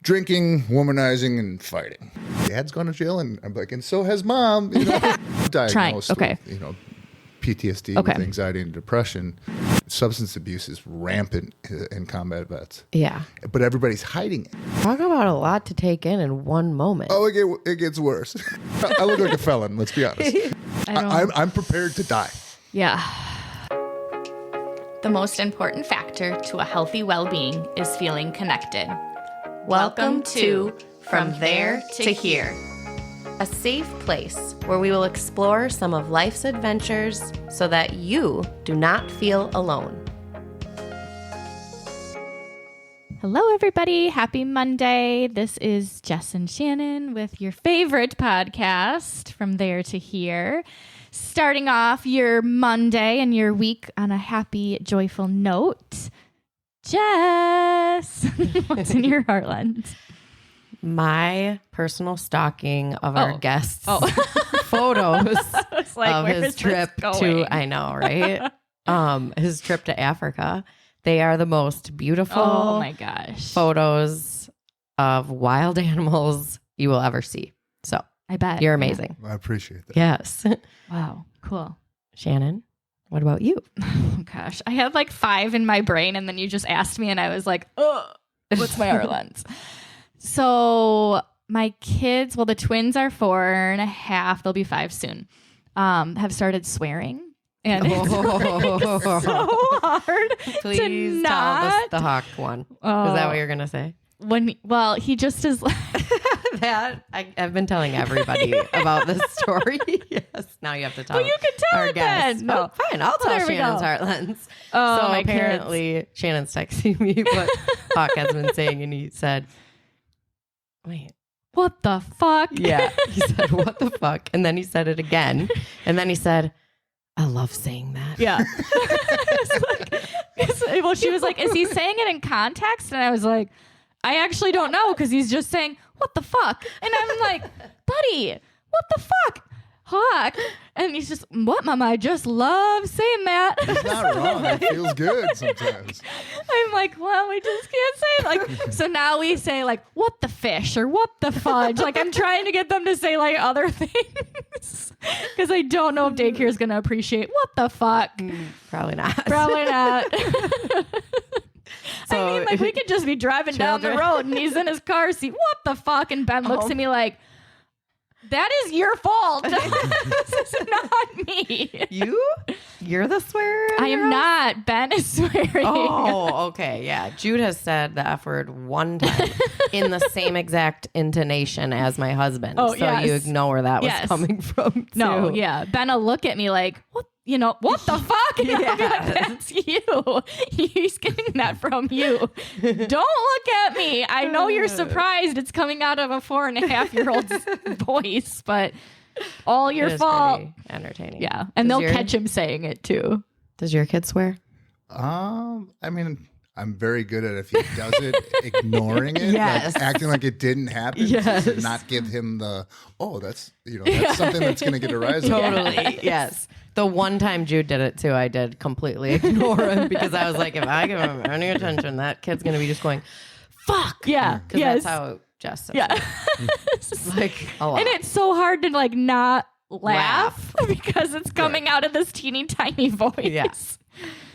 drinking, womanizing, and fighting. Dad's gone to jail, and I'm like, and so has mom. Diagnosed Okay. with, PTSD, Okay. with anxiety and depression. Substance abuse is rampant in combat vets. Yeah. But everybody's hiding it. Talk about a lot to take in one moment. Oh, it gets worse. I look like a felon, let's be honest. I'm prepared to die. Yeah. The most important factor to a healthy well-being is feeling connected. Welcome to From There to Here, a safe place where we will explore some of life's adventures so that you do not feel alone. Hello, everybody. Happy Monday. This is Jess and Shannon with your favorite podcast, From There to Here. Starting off your Monday and your week on a happy, joyful note. Jess, what's in your heartland? My personal stalking of our guests' photos Like, of his trip to, I know, right? His trip to Africa. They are the most beautiful Oh my gosh. photos of wild animals you will ever see. So I bet. you're amazing. I appreciate that. Yes. Wow. Cool. Shannon, what about you? Oh gosh. I had like 5 in my brain and then you just asked me and I was like, oh, what's my heartland? So my kids, well, the twins are 4.5. They'll be 5 soon. Have started swearing. And it's so hard Please to tell not. us the hawk one. Is that what you're going to say? He just is like, That I've been telling everybody about this story. Yes. Now you have to tell well, you can tell our it guests. then. No. Oh, fine. I'll tell there we Shannon's go. heartlands. Oh, So my apparently Shannon's texting me what Hawk has been saying, and he said, wait. what the fuck? Yeah. He said, what the fuck? And then he said it again. And then he said, I love saying that. Yeah. Well, she was like, is he saying it in context? And I was like, I actually don't know because he's just saying, what the fuck? And I'm like, buddy, what the fuck? Hawk. And he's just, what, mama? I just love saying that. It's not wrong. It feels good sometimes. I'm like, well, we just can't say it. Like, so now we say like, what the fish or what the fudge? Like, I'm trying to get them to say like other things because I don't know if daycare is going to appreciate what the fuck. Probably not. Probably not. So, I mean, like, we could just be driving down the road and he's in his car seat. What the fuck? And Ben looks at me like, that is your fault. This is not me. You're the swearer? I am not. Ben is swearing. Oh, okay. Yeah. Jude has said the F word one time in the same exact intonation as my husband. Oh, so you know where that was coming from, too. No, yeah. Ben will look at me like, what? What the fuck? And I'll be like, that's you. He's getting that from you. Don't look at me. I know you're surprised it's coming out of a 4.5-year-old's voice, but all your fault. Pretty entertaining. Yeah. And they'll catch him saying it too. Does your kid swear? I mean, I'm very good at if he does it, ignoring it, Yes. like acting like it didn't happen, Yes. and not give him the that's something that's going to get a rise. Totally. Yes. The one time Jude did it too, I did completely ignore him because I was like, if I give him any attention, that kid's going to be just going, fuck. Yeah. Because that's how Jess says it. Like a lot. And it's so hard to like not laugh because it's coming out of this teeny tiny voice. Yeah.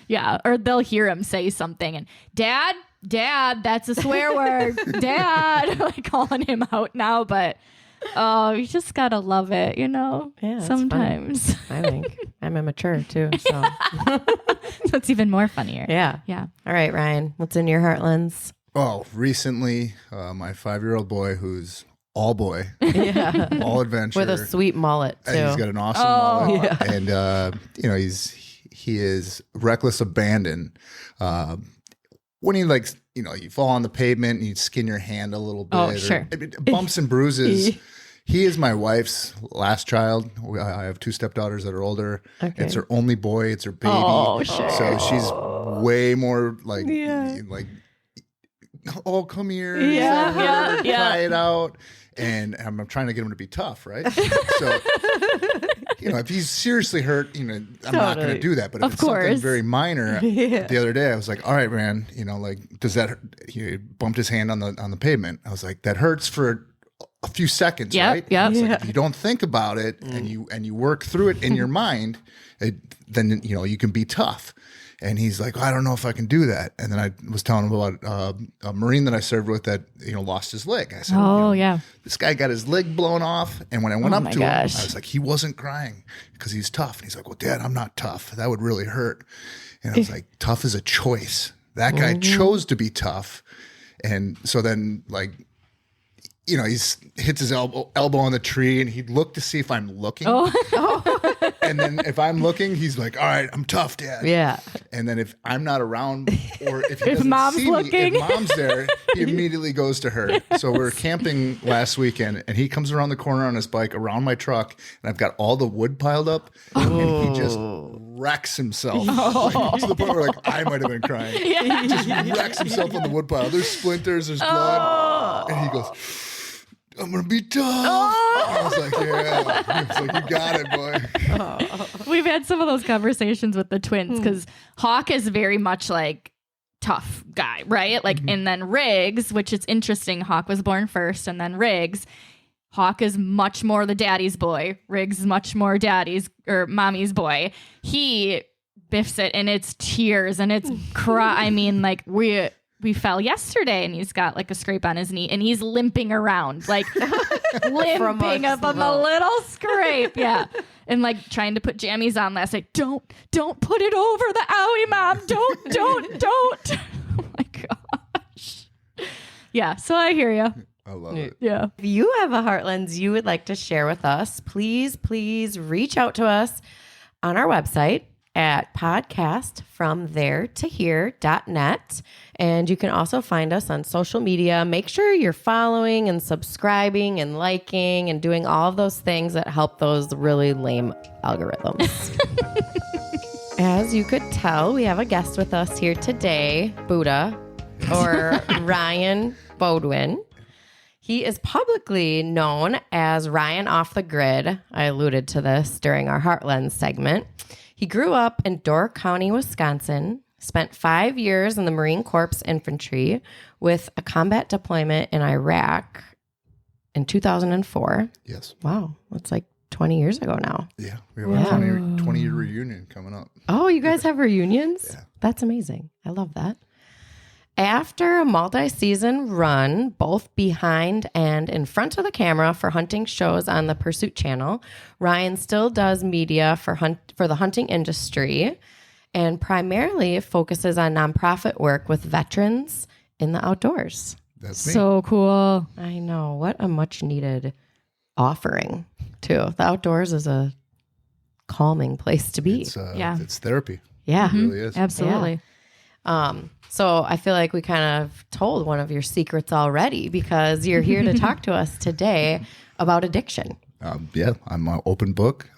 Yeah. Or they'll hear him say something and Dad, that's a swear word. Dad, like calling him out now, but you just gotta love it, Yeah, sometimes. I think I'm immature too. So So it's even more funnier. yeah. All right, Ryan, what's in your heartlands? Oh, recently, my 5-year-old boy, who's all boy, Yeah. all adventure, With a sweet mullet too. He's got an awesome mullet, and he is reckless abandon. When he you fall on the pavement and you skin your hand a little bit. Oh, sure. Bumps and bruises. He is my wife's last child. I have 2 stepdaughters that are older. Okay. It's her only boy. It's her baby. Oh, sure. So she's way more like, oh, come here. Yeah. Try it out. And I'm trying to get him to be tough, right? So if he's seriously hurt, I'm not going to do that. But if Of it's something course. very minor, the other day I was like, all right, man, does that hurt? He bumped his hand on the pavement. I was like, that hurts for a few seconds, right? Yep. It's like, if you don't think about it and you work through it in your mind, then you can be tough. And he's like, I don't know if I can do that. And then I was telling him about a Marine that I served with that lost his leg. I said, this guy got his leg blown off. And when I went up to him, I was like, he wasn't crying because he's tough. And he's like, well, Dad, I'm not tough. That would really hurt. And I was like, tough is a choice. That guy chose to be tough. And so then he hits his elbow on the tree, and he'd look to see if I'm looking. And then if I'm looking, he's like, all right, I'm tough, Dad. Yeah. And then if I'm not around, or if he If doesn't Mom's see looking. me, if Mom's there, he immediately goes to her. So we're camping last weekend, and he comes around the corner on his bike around my truck, and I've got all the wood piled up, and he just wrecks himself to the point where I might have been crying. He just wrecks himself on the wood pile. There's splinters, there's blood, and he goes, I'm gonna be tough. I was like, yeah. He was like, you got it, boy. We've had some of those conversations with the twins because Hawk is very much like tough guy, right? And then Riggs, which is interesting. Hawk was born first, and then Riggs. Hawk is much more the daddy's boy. Riggs is much more daddy's or mommy's boy. He biffs it, and it's tears, and it's cry. I mean, we fell yesterday, and he's got a scrape on his knee, and he's limping around, limping up on the little scrape. Yeah. And trying to put jammies on last night. Don't put it over the owie, Mom. Don't. Oh my gosh. Yeah. So I hear you. I love it. Yeah. If you have a heart lens you would like to share with us, please reach out to us on our website at podcastfromtheretohere.net. And you can also find us on social media. Make sure you're following and subscribing and liking and doing all of those things that help those really lame algorithms. As you could tell, we have a guest with us here today, Buddha, or Ryan Bauduin. He is publicly known as Ryan Off the Grid. I alluded to this during our Heartland segment. He grew up in Door County, Wisconsin, spent 5 years in the Marine Corps Infantry with a combat deployment in Iraq in 2004. Yes. Wow. That's 20 years ago now. Yeah. We have a 20-year reunion coming up. Oh, you guys have reunions? Yeah. That's amazing. I love that. After a multi-season run, both behind and in front of the camera for hunting shows on the Pursuit Channel, Ryan still does media for the hunting industry and primarily focuses on nonprofit work with veterans in the outdoors. That's me. So cool. I know. What a much-needed offering, too. The outdoors is a calming place to be. It's therapy. Yeah. It really is. Absolutely. So I feel like we kind of told one of your secrets already because you're here to talk to us today about addiction. Yeah, I'm an open book.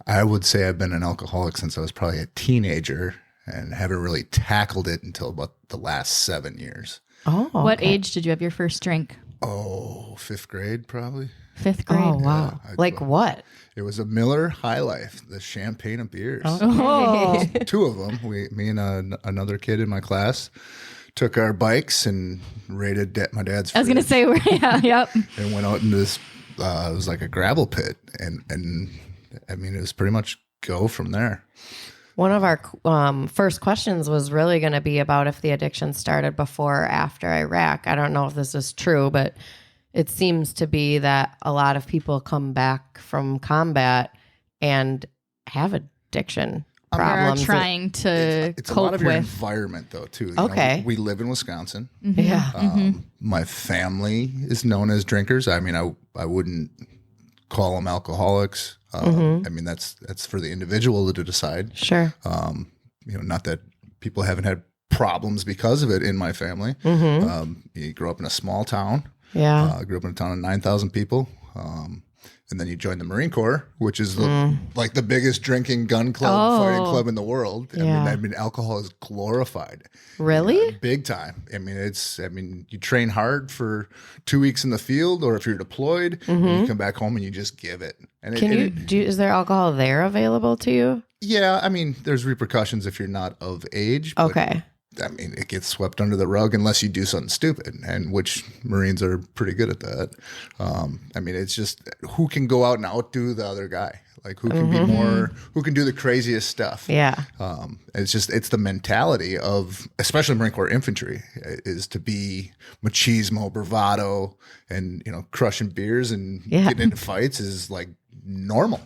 I would say I've been an alcoholic since I was probably a teenager and haven't really tackled it until about the last 7 years. Oh, okay. What age did you have your first drink? Oh, 5th grade, probably. 5th grade. Oh, wow. Yeah, What? It was a Miller High Life, the champagne of beers. Oh. 2 of them. Me and another kid in my class took our bikes and raided my dad's fridge. I was going to say, yep. And went out into this, it was like a gravel pit. And I mean, it was pretty much go from there. One of our first questions was really going to be about if the addiction started before or after Iraq. I don't know if this is true, but it seems to be that a lot of people come back from combat and have addiction problems. Or trying to It's a cope lot of your with. environment, though, too. You Okay. know, we live in Wisconsin. Yeah. My family is known as drinkers. I mean, I wouldn't call them alcoholics. I mean, that's for the individual to decide. Sure. Not that people haven't had problems because of it in my family. You grew up in a small town. Yeah. I grew up in a town of 9,000 people. And then you join the Marine Corps, which is like the biggest drinking gun club, fighting club in the world. Yeah. I mean, alcohol is glorified. Really? Big time. I mean, you train hard for 2 weeks in the field, or if you're deployed, and you come back home and you just give it. And Is there alcohol there available to you? yeah, I mean, there's repercussions if you're not of age. But, Okay. I mean, it gets swept under the rug unless you do something stupid, and which Marines are pretty good at that. I mean, it's just who can go out and outdo the other guy, like who can be more, who can do the craziest stuff. Yeah. It's the mentality of, especially Marine Corps infantry, is to be machismo, bravado, and crushing beers and getting into fights is like normal.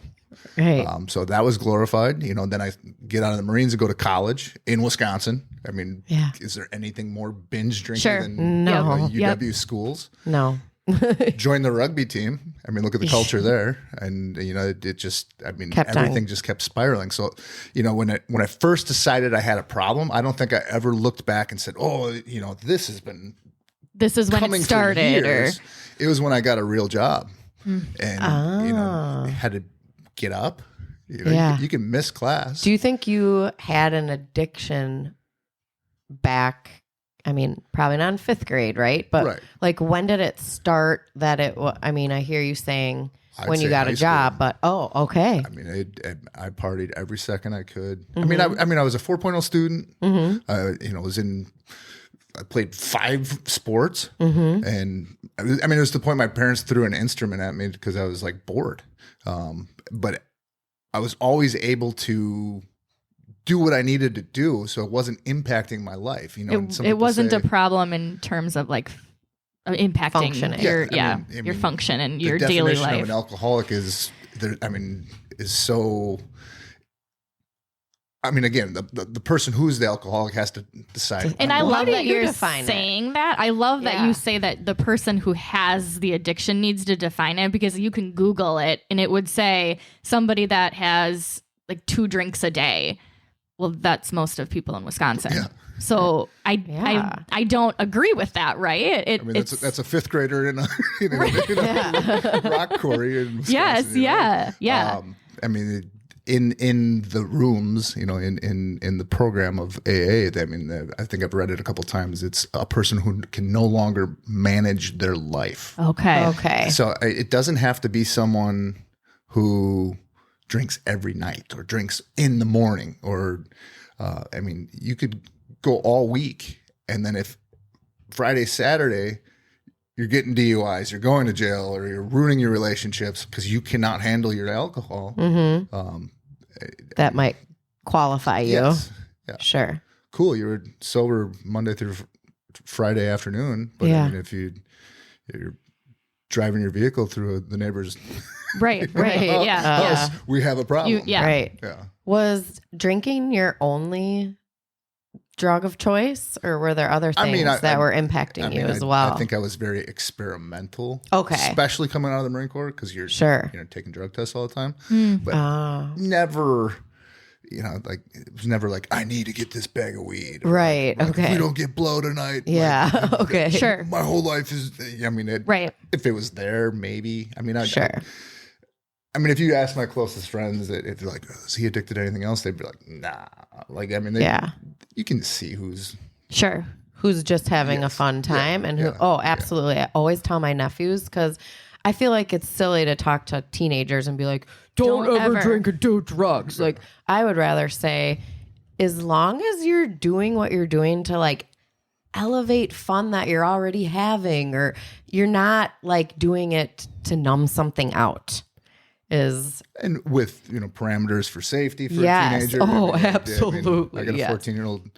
Right. So that was glorified. Then I get out of the Marines and go to college in Wisconsin. I mean, is there anything more binge drinking than No. UW schools? No. Join the rugby team. I mean, look at the culture there, and it just. I mean, Kept everything just kept spiraling. So, when I first decided I had a problem, I don't think I ever looked back and said, "Oh, this has been." This is when coming it for started, years." It was when I got a real job, and had to get up. You can miss class. Do you think you had an addiction back? I mean, probably not in 5th grade, right? But like, when did it start that I mean, I hear you saying when you got a job, but okay. I mean, I partied every second I could. I mean, I was a 4.0 student. I played 5 sports, and I mean, it was the point my parents threw an instrument at me because I was like bored. But I was always able to do what I needed to do, so it wasn't impacting my life. It wasn't a problem in terms of like impacting Functioning. your function and your daily The definition life. of an alcoholic is so. I mean, again, the person who's the alcoholic has to decide. And I love that you you're define saying that. I love that you say that the person who has the addiction needs to define it, because you can Google it and it would say somebody that has like 2 drinks a day. Well, that's most of people in Wisconsin. Yeah. So I don't agree with that, right? I mean, that's a 5th grader in a rock quarry in Wisconsin. Yes, yeah. I mean, in the rooms, in the program of AA, I mean, I think I've read it a couple times. It's a person who can no longer manage their life. Okay. So it doesn't have to be someone who drinks every night or drinks in the morning, or I mean, you could go all week, and then if Friday, Saturday, you're getting DUIs, you're going to jail, or you're ruining your relationships because you cannot handle your alcohol. That might qualify you. Yes. Yeah. Sure. Cool. You were sober Monday through Friday afternoon, but I mean, if you're driving your vehicle through the neighbor's right, house, we have a problem. Right. Yeah. Was drinking your only drug of choice, or were there other things that were impacting you as well? I think I was very experimental. Okay. Especially coming out of the Marine Corps, because you're taking drug tests all the time. But never, like it was never like, I need to get this bag of weed. Right. Like, okay. if we don't get blow tonight. Yeah. Like, okay. Sure. My whole life is. I mean, if it was there, maybe. I mean, I mean, if you ask my closest friends, if they're like, is he addicted to anything else? They'd be like, nah. Like, I mean, you can see who's just having a fun time and who, absolutely. I always tell my nephews, because I feel like it's silly to talk to teenagers and be like, don't ever drink or do drugs. Like, I would rather say, as long as you're doing what you're doing to like elevate fun that you're already having, or you're not like doing it to numb something out. And with parameters for safety for a teenager. Absolutely. I got a 14-year-old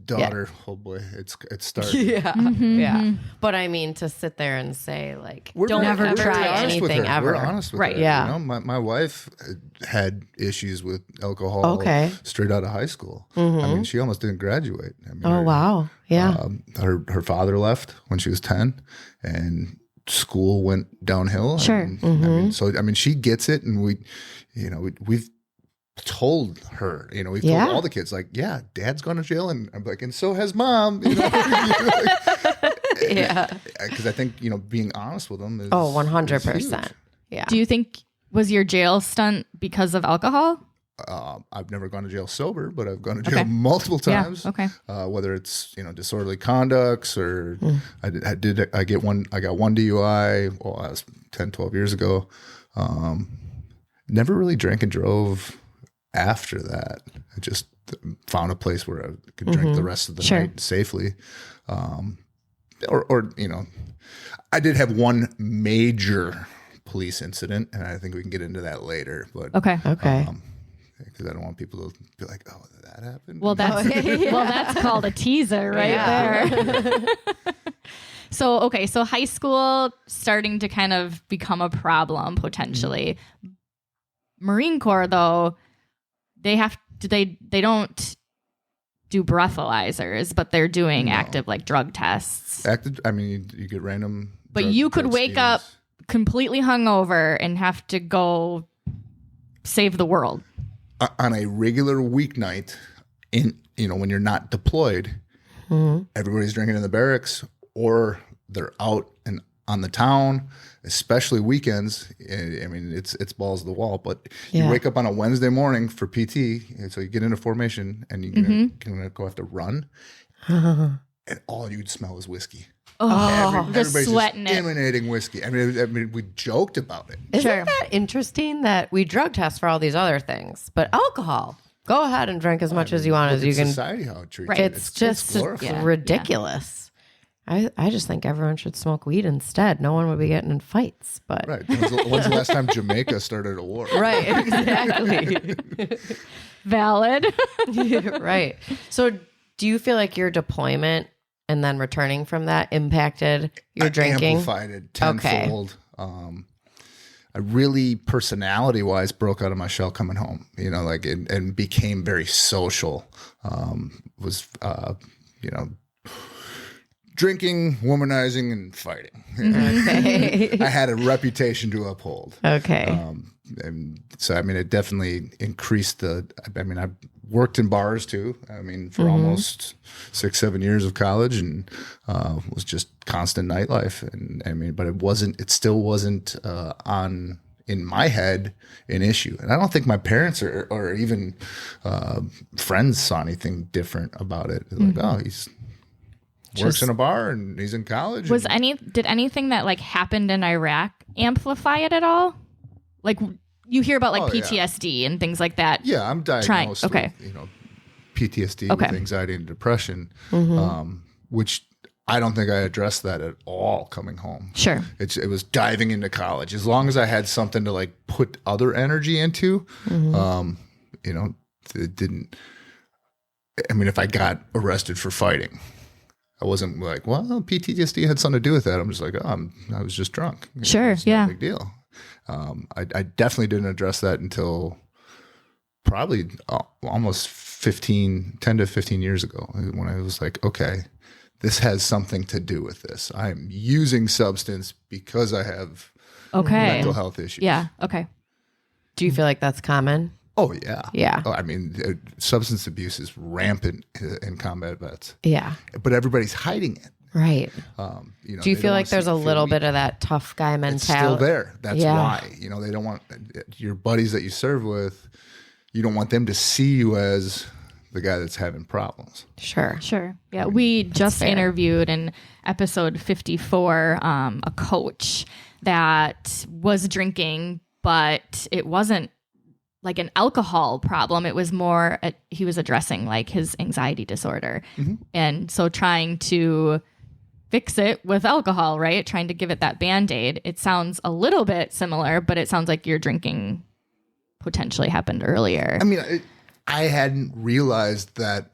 daughter. Oh boy, it's starting. Yeah. But I mean, to sit there and say like, don't ever try anything ever. We're honest with her. Yeah. My wife had issues with alcohol. Straight out of high school. I mean, she almost didn't graduate. I mean, wow. Yeah. Her father left when she was 10, and school went downhill. Sure. I mean, she gets it, and we've told her, we've told all the kids, like, yeah, dad's gone to jail, and I'm like, and so has mom. Because I think being honest with them is 100%. Yeah. Do you think Was your jail stunt because of alcohol? I've never gone to jail sober, but I've gone to jail multiple times. Yeah. Okay. Whether it's disorderly conducts or I got one DUI. Well, I was 10, 12 years ago. Never really drank and drove after that. I just found a place where I could drink the rest of the night safely. I did have one major police incident, and I think we can get into that later. But Okay. because I don't want people to be like, "Oh, that happened." Well, that's called a teaser right there. So high school starting to kind of become a problem potentially. Marine Corps, though, they don't do breathalyzers, but they're doing active like drug tests. You get random. But you could wake up completely hungover and have to go save the world on a regular weeknight. When you're not deployed, everybody's drinking in the barracks, or they're out and on the town, especially weekends. I mean, it's balls to the wall. But you wake up on a Wednesday morning for PT, and so you get into formation, and you're gonna go have to run, and all you'd smell is whiskey. Everybody's sweating just emanating whiskey. I mean, we joked about it. Isn't that interesting that we drug test for all these other things, but alcohol? Go ahead and drink as much as you want as you can. Society how it treats Right. it. It's just ridiculous. I just think everyone should smoke weed instead. No one would be getting in fights. But Right. When's the last time Jamaica started a war? Right, exactly. Valid. Right. So do you feel like your deployment and then returning from that impacted your drinking? Amplified it tenfold. I really, personality-wise, broke out of my shell coming home. And became very social. Drinking, womanizing, and fighting. Okay. I had a reputation to uphold. Okay. And so, it definitely increased I worked in bars too. For almost 6-7 years of college, and was just constant nightlife. And but it still wasn't in my head an issue. And I don't think my parents or even friends saw anything different about it. Like, oh, he's works in a bar and he's in college. Did anything that like happened in Iraq amplify it at all? Like you hear about like PTSD and things like that. Yeah, I'm diagnosed with PTSD with anxiety and depression, which I don't think I addressed that at all coming home. Sure. It was diving into college. As long as I had something to like put other energy into, it didn't. If I got arrested for fighting, I wasn't like, well, PTSD had something to do with that. I'm just like, I was just drunk. Sure. It's no big deal. I definitely didn't address that until probably almost 10 to 15 years ago, when I was like, okay, this has something to do with this. I'm using substance because I have mental health issues. Yeah. Okay. Do you feel like that's common? Oh, yeah. Yeah. Substance abuse is rampant in combat vets. Yeah. But everybody's hiding it. Right. Do you feel like there's a little bit of that tough guy mentality? It's still there. That's why. They don't want your buddies that you serve with, you don't want them to see you as the guy that's having problems. Sure. Yeah. We just interviewed in episode 54 a coach that was drinking, but it wasn't like an alcohol problem. It was more, he was addressing like his anxiety disorder. And so trying to fix it with alcohol, right? Trying to give it that Band-Aid. It sounds a little bit similar, but it sounds like your drinking potentially happened earlier. I hadn't realized that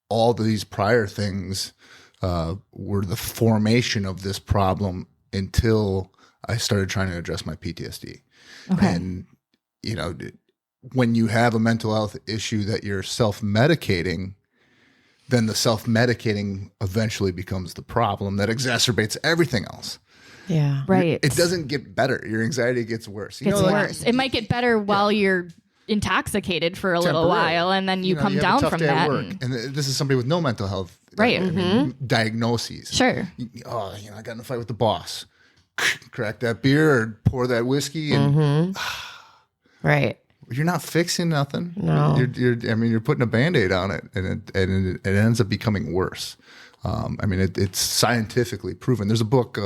all these prior things were the formation of this problem until I started trying to address my PTSD. Okay. And, when you have a mental health issue that you're self-medicating, then the self-medicating eventually becomes the problem that exacerbates everything else. Yeah. Right. It doesn't get better. Your anxiety gets worse. Gets worse. It might get better while you're intoxicated for a little while, and then you come you down have a tough from day that. at work. And this is somebody with no mental health diagnoses. Sure. I got in a fight with the boss. Crack that beer or pour that whiskey and Right. You're not fixing nothing. No. You're putting a Band-Aid on it, and it ends up becoming worse. It's scientifically proven. There's a book,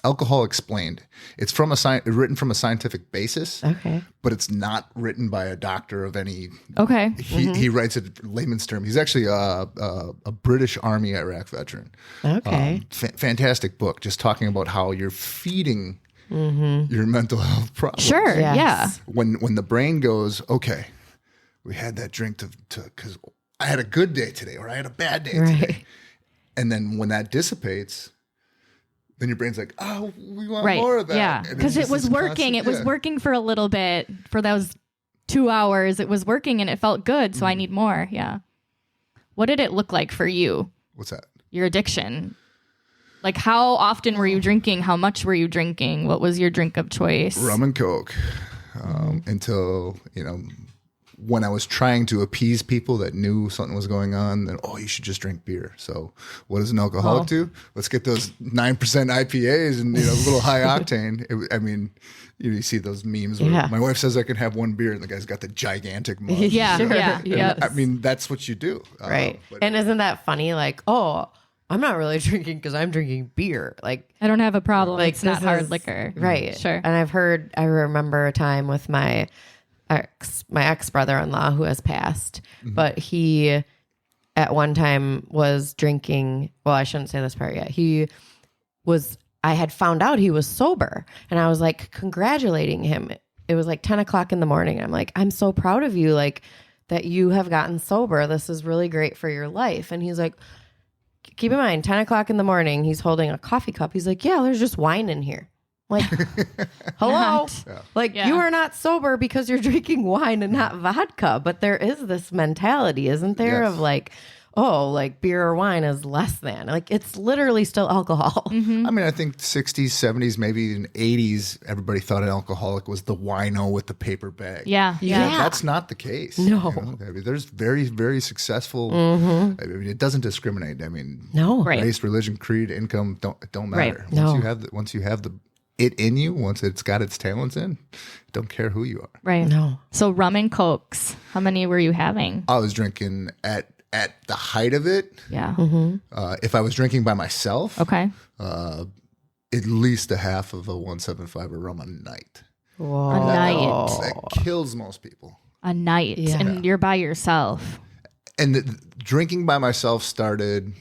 Alcohol Explained. It's written from a scientific basis. Okay. But it's not written by a doctor of any. Okay. He writes it in layman's term. He's actually a British Army Iraq veteran. Okay. Fantastic book, just talking about how you're feeding your mental health problems. Sure. Yes. Yeah. When the brain goes, okay, we had that drink to because I had a good day today or I had a bad day today, and then when that dissipates, then your brain's like, oh, we want more of that. Yeah, because it was working. It was working for a little bit for those 2 hours. It was working and it felt good, so I need more. Yeah. What did it look like for you? What's that? Your addiction. Like, how often were you drinking? How much were you drinking? What was your drink of choice? Rum and Coke. Until, when I was trying to appease people that knew something was going on, then, you should just drink beer. So what does an alcoholic do? Let's get those 9% IPAs and, a little high octane. You see those memes where my wife says I can have one beer and the guy's got the gigantic mug. Yeah, Sure. yeah. That's what you do. Right. And isn't that funny? Like, I'm not really drinking because I'm drinking beer. Like, I don't have a problem. like It's not hard liquor. Right. Sure. And I remember a time with my ex brother-in-law who has passed, but he at one time was drinking. Well, I shouldn't say this part yet. I had found out he was sober, and I was like congratulating him. It was like 10 o'clock in the morning. I'm like, I'm so proud of you, like that you have gotten sober. This is really great for your life. And he's like, keep in mind, 10 o'clock in the morning, he's holding a coffee cup. He's like, yeah, there's just wine in here. Like, hello? Like, you are not sober because you're drinking wine and not vodka. But there is this mentality, isn't there, of like, beer or wine is less than. Like, it's literally still alcohol. I think 60s, 70s, maybe even 80s, everybody thought an alcoholic was the wino with the paper bag. Yeah. That's not the case. No. There's very, very successful. It doesn't discriminate. No. Right. Race, religion, creed, income don't matter. Right. Once you have it in you, once it's got its talents in, don't care who you are. Right. No. So rum and Cokes, how many were you having? I was drinking at the height of it. Yeah. If I was drinking by myself, Okay. at least a half of a 175 rum a night. Whoa. A night. That kills most people. A night. Yeah. And you're by yourself. And the drinking by myself started,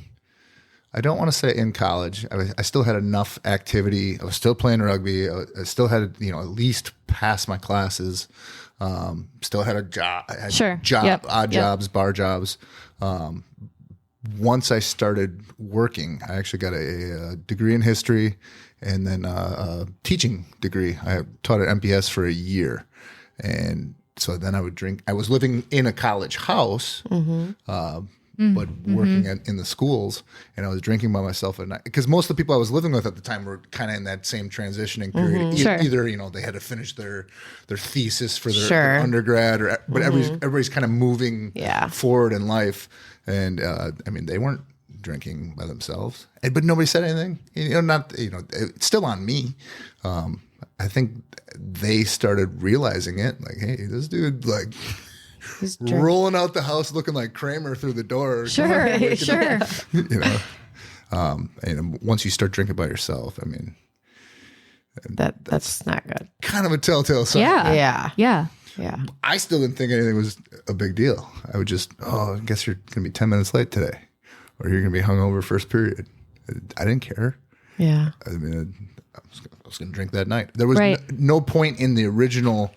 I don't want to say in college. I still had enough activity. I was still playing rugby. I still had, at least pass my classes. Still had a job. I had Sure. Odd jobs, bar jobs. Once I started working, I actually got a degree in history and then a teaching degree. I taught at MPS for a year. And so then I would drink. I was living in a college house, but working in the schools, and I was drinking by myself at night. Because most of the people I was living with at the time were kind of in that same transitioning period. Sure. Either they had to finish their thesis for their undergrad, but everybody's kind of moving forward in life. And they weren't drinking by themselves, but nobody said anything. It's still on me. I think they started realizing it. Like, hey, this dude, like, rolling out the house looking like Kramer through the door. Sure, sure. And once you start drinking by yourself, That's not good. kind of a telltale sign. Yeah. I still didn't think anything was a big deal. I would just, I guess you're going to be 10 minutes late today, or you're going to be hungover first period. I didn't care. Yeah. I was going to drink that night. There was no point in the original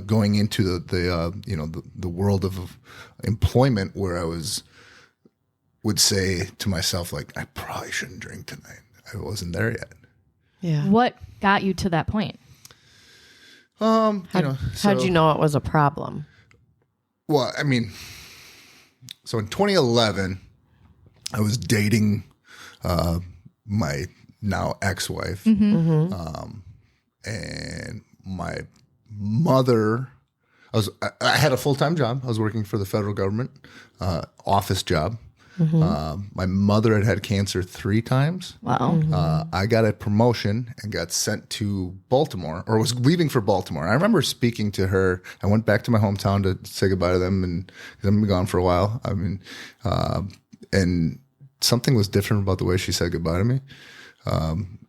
going into the world of employment where I would say to myself, like, I probably shouldn't drink tonight. I wasn't there yet. Yeah. What got you to that point? How'd you know it was a problem? Well, so in 2011, I was dating my now ex-wife, and my mother. I had a full-time job. I was working for the federal government, office job, My mother had cancer 3 times. Wow. I got a promotion and got sent to Baltimore, or was leaving for Baltimore. I remember speaking to her. I went back to my hometown to say goodbye to them, and because I've been gone for a while. I mean, and something was different about the way she said goodbye to me.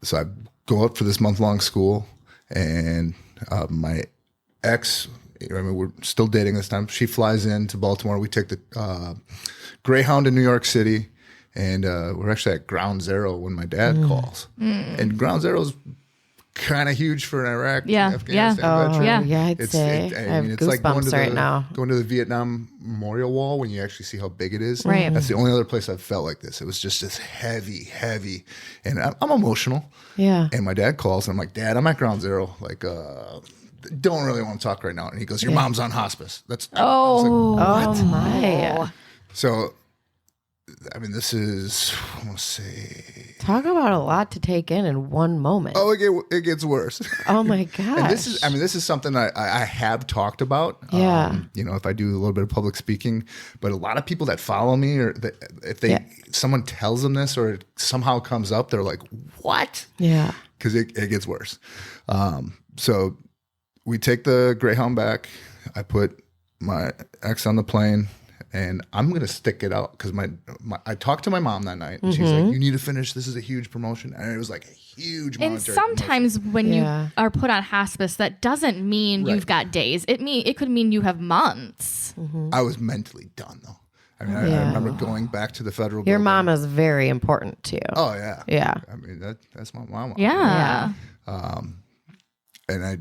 So I go up for this month-long school, and my ex, I mean, we're still dating this time. She flies in to Baltimore. We take the Greyhound in New York City, and we're actually at Ground Zero when my dad calls. And Ground Zero's kind of huge for an Iraq, Afghanistan veteran. Yeah, I'd say. I have it's like goosebumps right now. going to the Vietnam Memorial Wall when you actually see how big it is. Right. That's the only other place I've felt like this. It was just this heavy, and I'm emotional. Yeah. And my dad calls, and I'm like, Dad, I'm at Ground Zero. Like, don't really want to talk right now. And he goes, your mom's on hospice. That's I was like, Oh my. so, I mean, this is, I want to say, Talk about a lot to take in one moment. it gets worse. Oh my gosh. And this is something I have talked about. Yeah. If I do a little bit of public speaking, but a lot of people that follow me, or someone tells them this or it somehow comes up, they're like, what? Yeah. Because it gets worse. So we take the Greyhound back. I put my ex on the plane. And I'm going to stick it out because I talked to my mom that night. And she's like, you need to finish. This is a huge promotion. And it was like a huge monetary And sometimes when you are put on hospice, that doesn't mean you've got days. It could mean you have months. I was mentally done, though. I mean, I remember going back to the federal Your building. mom is very important to you. Oh, yeah. Yeah. I mean, that's my mama. Yeah. And I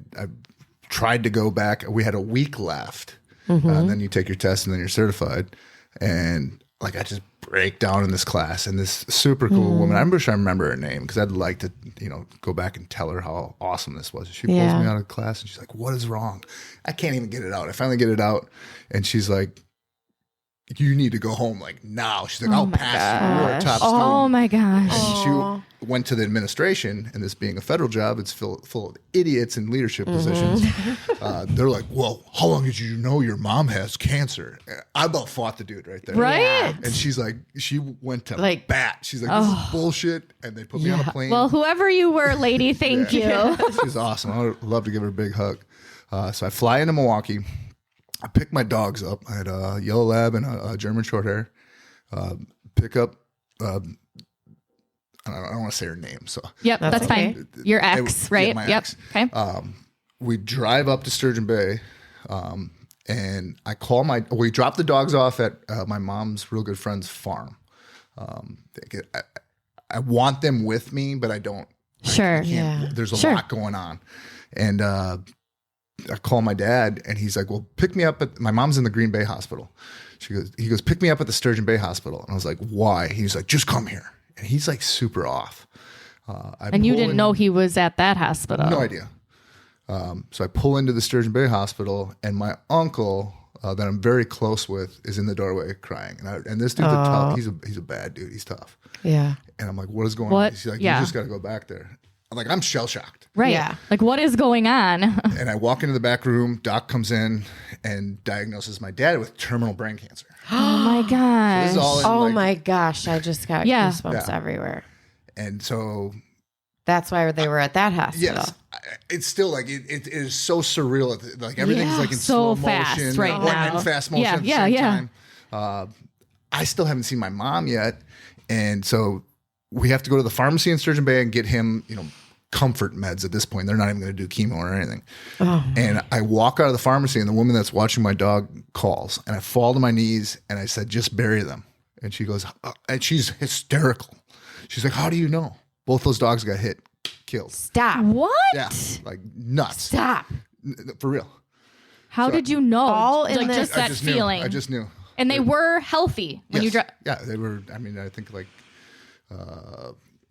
tried to go back. We had a week left. And then you take your test and then you're certified. And like, I just break down in this class, and this super cool woman, I remember her name because I'd like to, go back and tell her how awesome this was. She pulls me out of class and she's like, what is wrong? I can't even get it out. I finally get it out. And she's like, you need to go home like now. She's like, I'll pass you. You're a top student. Oh my gosh. And she went to the administration, and this being a federal job, it's full of idiots in leadership positions. They're like, well, how long did you know your mom has cancer? I about fought the dude right there. Right? Yeah. And she's like, she went to Like, bat. She's like, this is bullshit. And they put me on a plane. Well, whoever you were, lady, thank you. She's awesome. I would love to give her a big hug. So I fly into Milwaukee. I pick my dogs up. I had a yellow lab and a German short hair. Pick up, I don't want to say her name. So Yep, that's okay. fine. Your ex, right? my Yep. ex. Okay. We drive up to Sturgeon Bay, and we drop the dogs off at my mom's real good friend's farm. I want them with me, but I don't. Sure. There's a lot going on. And I call my dad, and he's like, well, pick me up my mom's in the Green Bay Hospital. He goes, pick me up at the Sturgeon Bay Hospital. And I was like, why? He's like, just come here. And he's like super off. And you didn't know he was at that hospital? No idea. So I pull into the Sturgeon Bay Hospital, and my uncle that I'm very close with is in the doorway crying. And this dude's tough. He's a bad dude. He's tough. Yeah. And I'm like, what is going on? He's like, you just got to go back there. I'm like, I'm shell shocked. Right. Yeah. Like, what is going on? And I walk into the back room. Doc comes in and diagnoses my dad with terminal brain cancer. Oh my gosh. This is all in, My gosh. I just got goosebumps everywhere. And so That's why they were at that hospital. yes, it's still like it is so surreal. Like everything's like in so slow fast motion, right now. and fast motion at the same time. I still haven't seen my mom yet, and so we have to go to the pharmacy in Sturgeon Bay and get him, comfort meds at this point. They're not even going to do chemo or anything. And I walk out of the pharmacy, and the woman that's watching my dog calls, and I fall to my knees, and I said, just bury them. And she goes, and she's hysterical. She's like, how do you know? Both those dogs got killed. Stop. What? Yeah, like nuts. Stop. For real. How did you know? All in like this- just that feeling. I just knew. And they were healthy when you Yes. Yeah, they were. I mean, I think like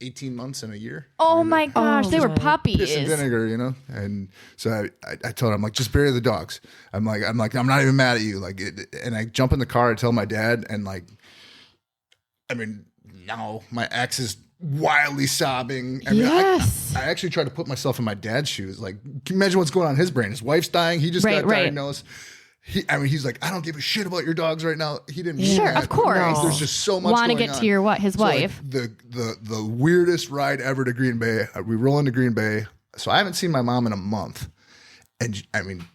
18 months and a year. Oh my gosh, they were puppies. Piss and vinegar, And so I told her, I'm like, just bury the dogs. I'm like, I'm not even mad at you. Like, and I jump in the car. I tell my dad, and like, I mean, now my ex is wildly sobbing. I mean, Yes. I actually tried to put myself in my dad's shoes. Like, can you imagine what's going on in his brain? His wife's dying. He just got diagnosed. he's like, I don't give a shit about your dogs right now. He didn't. Sure, mean that. of course. No. There's just so much. Want to going get on. to your his So, like, wife. the weirdest ride ever to Green Bay. We roll into Green Bay. So I haven't seen my mom in a month. And I mean,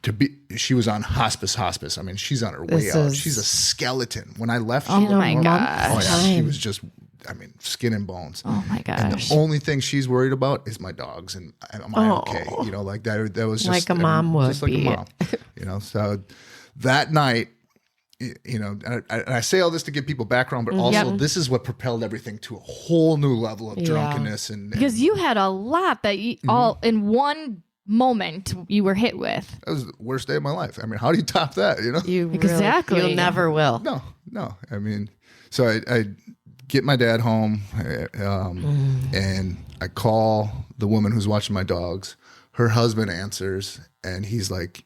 she was on hospice. I mean, she's on her way out. She's a skeleton. When I left, Oh my gosh. oh yeah, she was just, I mean, skin and bones. Oh my And gosh. the only thing she's worried about is my dogs, and am I okay? You know, like that. That was just Like a mom would just like be. a mom. You know, so that night, you know, and I say all this to give people background, but also this is what propelled everything to a whole new level of drunkenness and Because you had a lot that you all in one moment you were hit with. that was the worst day of my life. I mean, how do you top that? You know, You Exactly. Really, you never will. no. I mean, so I get my dad home, and I call the woman who's watching my dogs. Her husband answers, and he's like,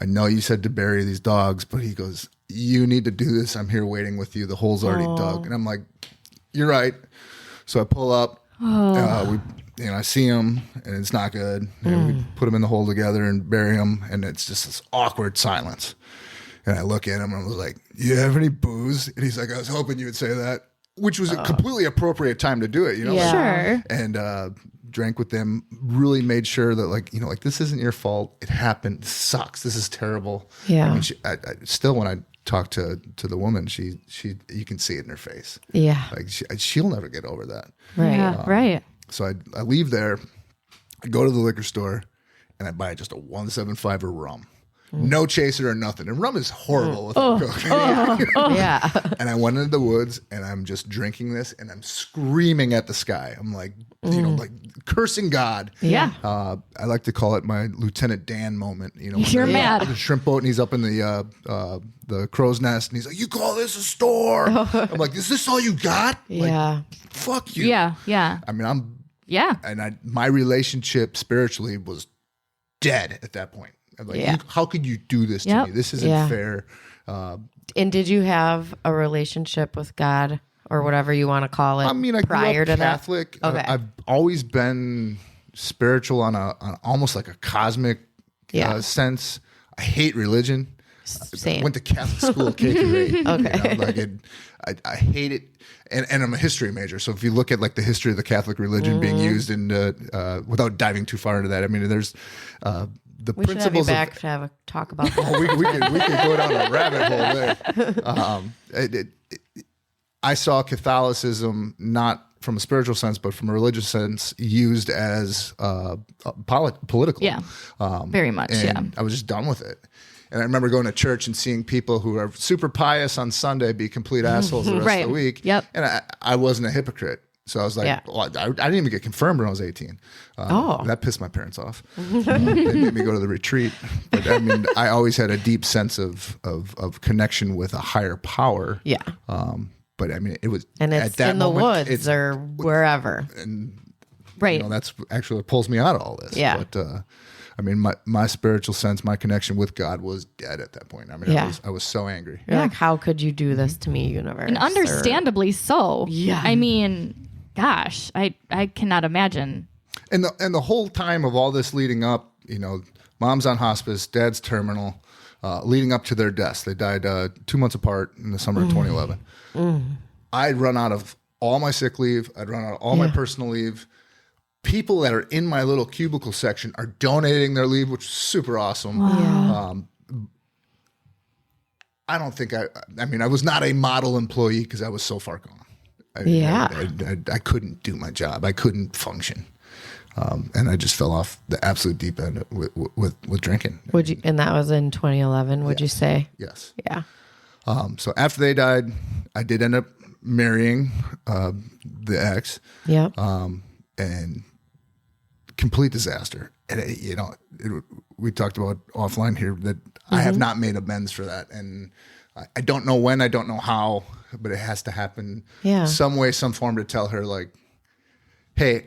I know you said to bury these dogs, but he goes, you need to do this. I'm here waiting with you. The hole's already dug. And I'm like, you're right. So I pull up, I see him, and it's not good. And we put him in the hole together and bury him, and it's just this awkward silence. And I look at him, and I was like, you have any booze? And he's like, I was hoping you would say that, which was a completely appropriate time to do it, you know? Yeah. Sure. And drank with them, really made sure that, like, you know, like, this isn't your fault. It happened. This sucks. This is terrible. Yeah. I mean, I still, when I talk to the woman, she you can see it in her face. Yeah. Like, she'll never get over that. Right. Yeah, right. So I leave there, I go to the liquor store, and I buy just a 175 of rum. No chaser or nothing. And rum is horrible with Coke. Yeah. And I went into the woods, and I'm just drinking this, and I'm screaming at the sky. I'm like, you know, like cursing God. Yeah. I like to call it my Lieutenant Dan moment. You know, when You're they're mad. on the shrimp boat, and he's up in the crow's nest, and he's like, "You call this a store?" I'm like, "Is this all you got?" Like, Yeah. fuck you. Yeah. Yeah. I mean, Yeah. my relationship spiritually was dead at that point. I'm like, Yeah. how could you do this to Yep. me? This isn't Yeah. fair. And did you have a relationship with God or whatever you want to call it? I mean, I prior grew up to Catholic. that. Okay. I've always been spiritual on almost like a cosmic sense. I hate religion. Same. I went to Catholic school, K through 8. Okay. You know, like I hate it. And I'm a history major. So if you look at like the history of the Catholic religion being used in, without diving too far into that, I mean, there's the we should have you principles back to have a talk about that. we could go down a rabbit hole there. I saw Catholicism not from a spiritual sense, but from a religious sense, used as political. Yeah. Very much. And Yeah. I was just done with it. And I remember going to church and seeing people who are super pious on Sunday be complete assholes the rest Right. of the week. Yep. And I wasn't a hypocrite. So I was like, Yeah. well, I didn't even get confirmed when I was 18. That pissed my parents off. They made me go to the retreat. But I mean, I always had a deep sense of connection with a higher power. Yeah. But I mean, it was And at it's that in the moment, woods or wherever. Right. you know, that's actually what pulls me out of all this. Yeah. But I mean, my spiritual sense, my connection with God was dead at that point. I mean, Yeah. I was so angry. You're like, how could you do this to me, universe? And understandably so. Yeah. I mean, gosh, I cannot imagine. And the whole time of all this leading up, you know, mom's on hospice, dad's terminal, leading up to their deaths. They died 2 months apart in the summer of 2011. I'd run out of all my sick leave. I'd run out of all my personal leave. People that are in my little cubicle section are donating their leave, which is super awesome. I don't think I mean, I was not a model employee because I was so far gone. I couldn't do my job. I couldn't function. And I just fell off the absolute deep end with drinking. Would you? And that was in 2011. Would you say? Yes. Yeah. So after they died, I did end up marrying the ex. Yep. And complete disaster. And we talked about offline here that I have not made amends for that, and I don't know when, I don't know how, but it has to happen. Yeah. Some way, some form to tell her like, hey,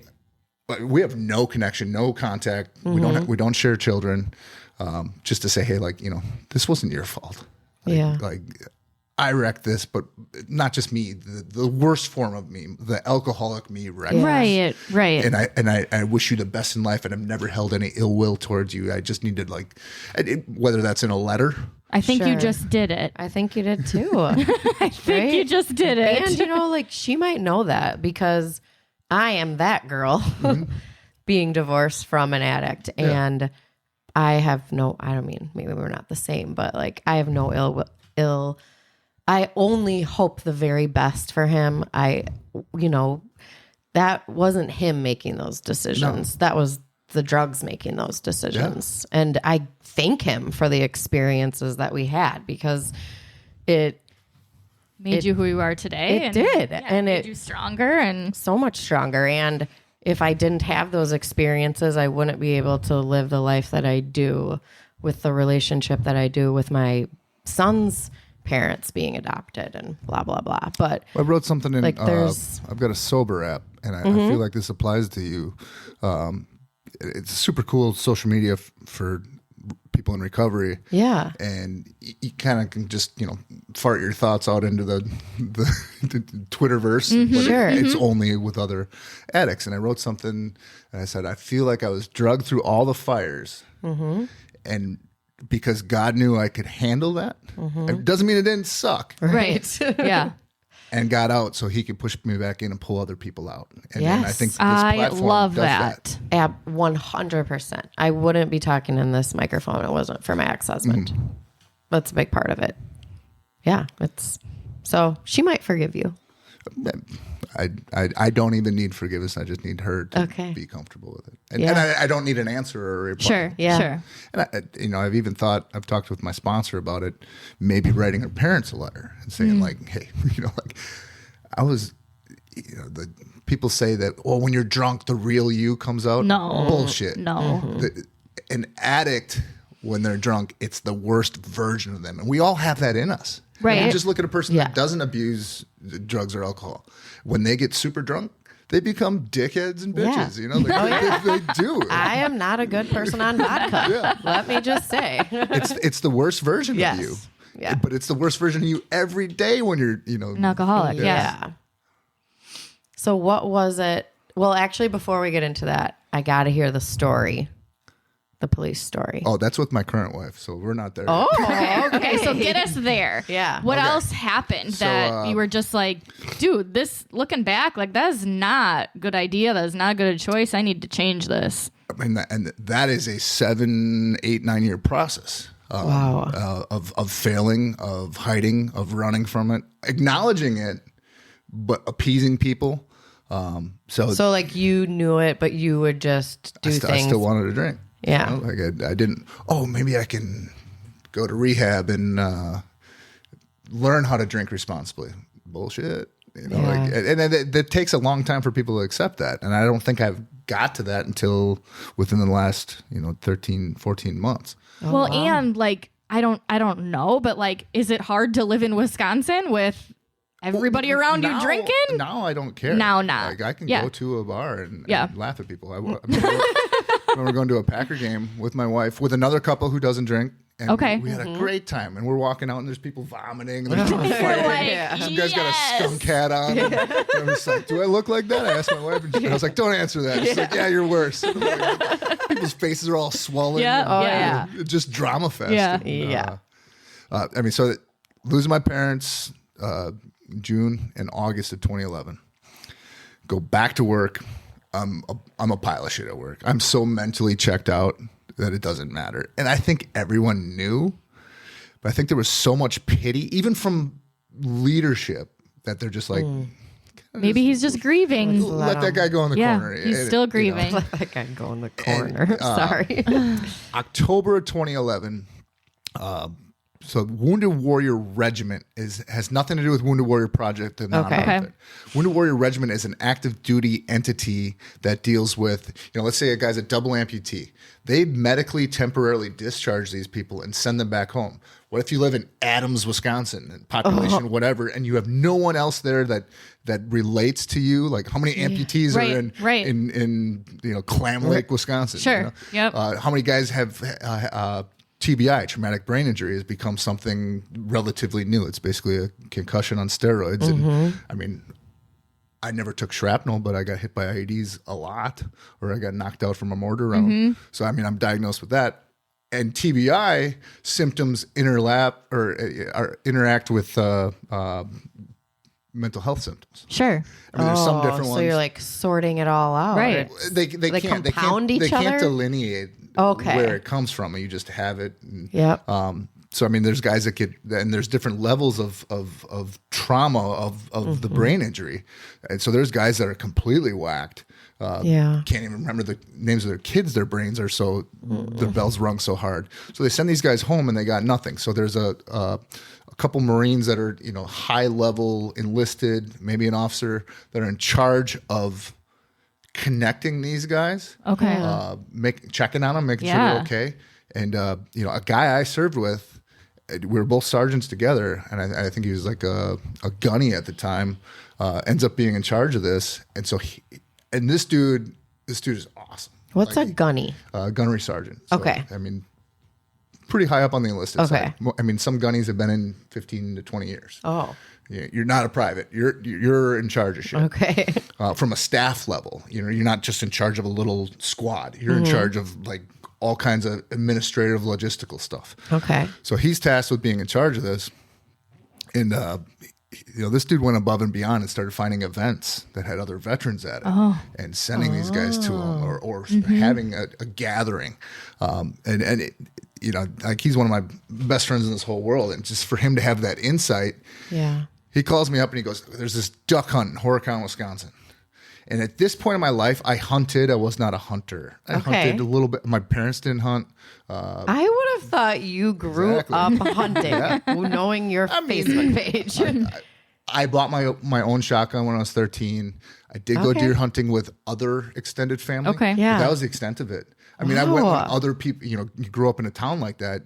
we have no connection, no contact. We don't share children. Just to say, hey, like, you know, this wasn't your fault. Yeah. Like I wrecked this, but not just me, the worst form of me, the alcoholic me wrecked Right. And I wish you the best in life, and I've never held any ill will towards you. I just needed whether that's in a letter. I think you Sure. just did it. I think you did too. I think you just did it. And she might know that because I am that girl being divorced from an addict, and I have maybe we're not the same, but I have no ill. I only hope the very best for him. That wasn't him making those decisions. That was the drugs making those decisions. Yeah. And I thank him for the experiences that we had, because it made you who you are today. It did. And it made you stronger and so much stronger. And if I didn't have those experiences, I wouldn't be able to live the life that I do, with the relationship that I do with my son's parents being adopted and blah, blah, blah. But I wrote something in, there's I've got a sober app, and I feel like this applies to you. It's super cool social media for people in recovery. Yeah. And you kind of can just, fart your thoughts out into the Twitterverse. But Sure. It's only with other addicts. And I wrote something, and I said, I feel like I was drugged through all the fires. And because God knew I could handle that. It doesn't mean it didn't suck. right. Yeah. And got out so he could push me back in and pull other people out. And Yes. I think this I platform love does that. 100%. I wouldn't be talking in this microphone if it wasn't for my ex-husband. That's a big part of it. Yeah. So she might forgive you. I don't even need forgiveness. I just need her to be comfortable with it. And I don't need an answer or a reply. Sure. Yeah. Sure. And I've even I've talked with my sponsor about it, maybe writing her parents a letter and saying hey, I was, the people say that, when you're drunk, the real you comes out. No. Bullshit. No. An addict, when they're drunk, it's the worst version of them. And we all have that in us. Right. You just look at a person that doesn't abuse drugs or alcohol. When they get super drunk, they become dickheads and bitches. They do. I am not a good person on vodka. Let me just say. It's the worst version of you. Yeah. But it's the worst version of you every day when you're, An alcoholic. Yeah. So what was it? Well, actually, before we get into that, I got to hear the story. The police story. Oh, that's with my current wife, so we're not there. Oh, Okay, so get us there. Yeah. What else happened that you were just like, dude, this, looking back, that is not a good idea. That is not a good choice. I need to change this. And that is a 7, 8, 9 year process. Wow. Of failing, of hiding, of running from it, acknowledging it, but appeasing people. So you knew it, but you would just do things. I still wanted to drink. Yeah. I didn't, maybe I can go to rehab and learn how to drink responsibly. Bullshit. And it takes a long time for people to accept that. And I don't think I've got to that until within the last, 13, 14 months. Oh, well, wow. And I don't know, but is it hard to live in Wisconsin with everybody around you drinking? Now I don't care. Now not. I can go to a bar and laugh at people. I remember going to a Packer game with my wife, with another couple who doesn't drink. And we had a great time. And we're walking out and there's people vomiting. And there's people fighting. Some guy's got a skunk hat on. And I was like, do I look like that? I asked my wife. And I was like, don't answer that. She's like, yeah, you're worse. People's faces are all swollen. Yeah. Just drama fest. Yeah. And, so losing my parents June and August of 2011. Go back to work. I'm a pile of shit at work. I'm so mentally checked out that it doesn't matter. And I think everyone knew, but I think there was so much pity, even from leadership, that they're just like, maybe he's just grieving. Let that guy go in the corner. He's still grieving. Let that guy go in the corner. Sorry. October of 2011. So Wounded Warrior Regiment has nothing to do with Wounded Warrior Project, the nonprofit. Okay. Wounded Warrior Regiment is an active duty entity that deals with, let's say a guy's a double amputee. They medically temporarily discharge these people and send them back home. What if you live in Adams, Wisconsin, population whatever, and you have no one else there that relates to you? Like how many amputees are in Clam Lake, Wisconsin? Sure. Yep. How many guys have TBI, traumatic brain injury, has become something relatively new. It's basically a concussion on steroids. And I mean, I never took shrapnel, but I got hit by IEDs a lot, or I got knocked out from a mortar round. So, I mean, I'm diagnosed with that. And TBI symptoms interact with mental health symptoms. Sure. I mean, there's some different ones. So you're like sorting it all out. Right. They can't compound each they can't other? Okay. delineate where it comes from. You just have it. And, Yep. so I mean, there's guys that get, and there's different levels of trauma of the brain injury, and so there's guys that are completely whacked. Can't even remember the names of their kids. Their brains are so their bells rung so hard. So they send these guys home and they got nothing. So there's a couple Marines that are high level enlisted, maybe an officer that are in charge of connecting these guys. Okay. Checking on them, making sure they're okay. And a guy I served with, we were both sergeants together, and I think he was like a gunny at the time. Ends up being in charge of this, and so this dude is awesome. What's a gunny? Gunnery sergeant. So, Okay. I mean, pretty high up on the enlisted Okay. side. I mean, some gunnies have been in 15 to 20 years. Oh. You're not a private. You're in charge of shit. Okay. From a staff level, you're not just in charge of a little squad. You're in charge of like all kinds of administrative, logistical stuff. Okay. So he's tasked with being in charge of this, and this dude went above and beyond and started finding events that had other veterans at it, and sending these guys to him, or having a gathering, like he's one of my best friends in this whole world, and just for him to have that insight, he calls me up and he goes, "There's this duck hunt in Horicon, Wisconsin." And at this point in my life, I hunted. I was not a hunter. I hunted a little bit. My parents didn't hunt. I would have thought you grew up hunting, knowing your Facebook page. I bought my own shotgun when I was 13. I did go deer hunting with other extended family. Okay. Yeah. But that was the extent of it. I mean, I went when other people, you grew up in a town like that.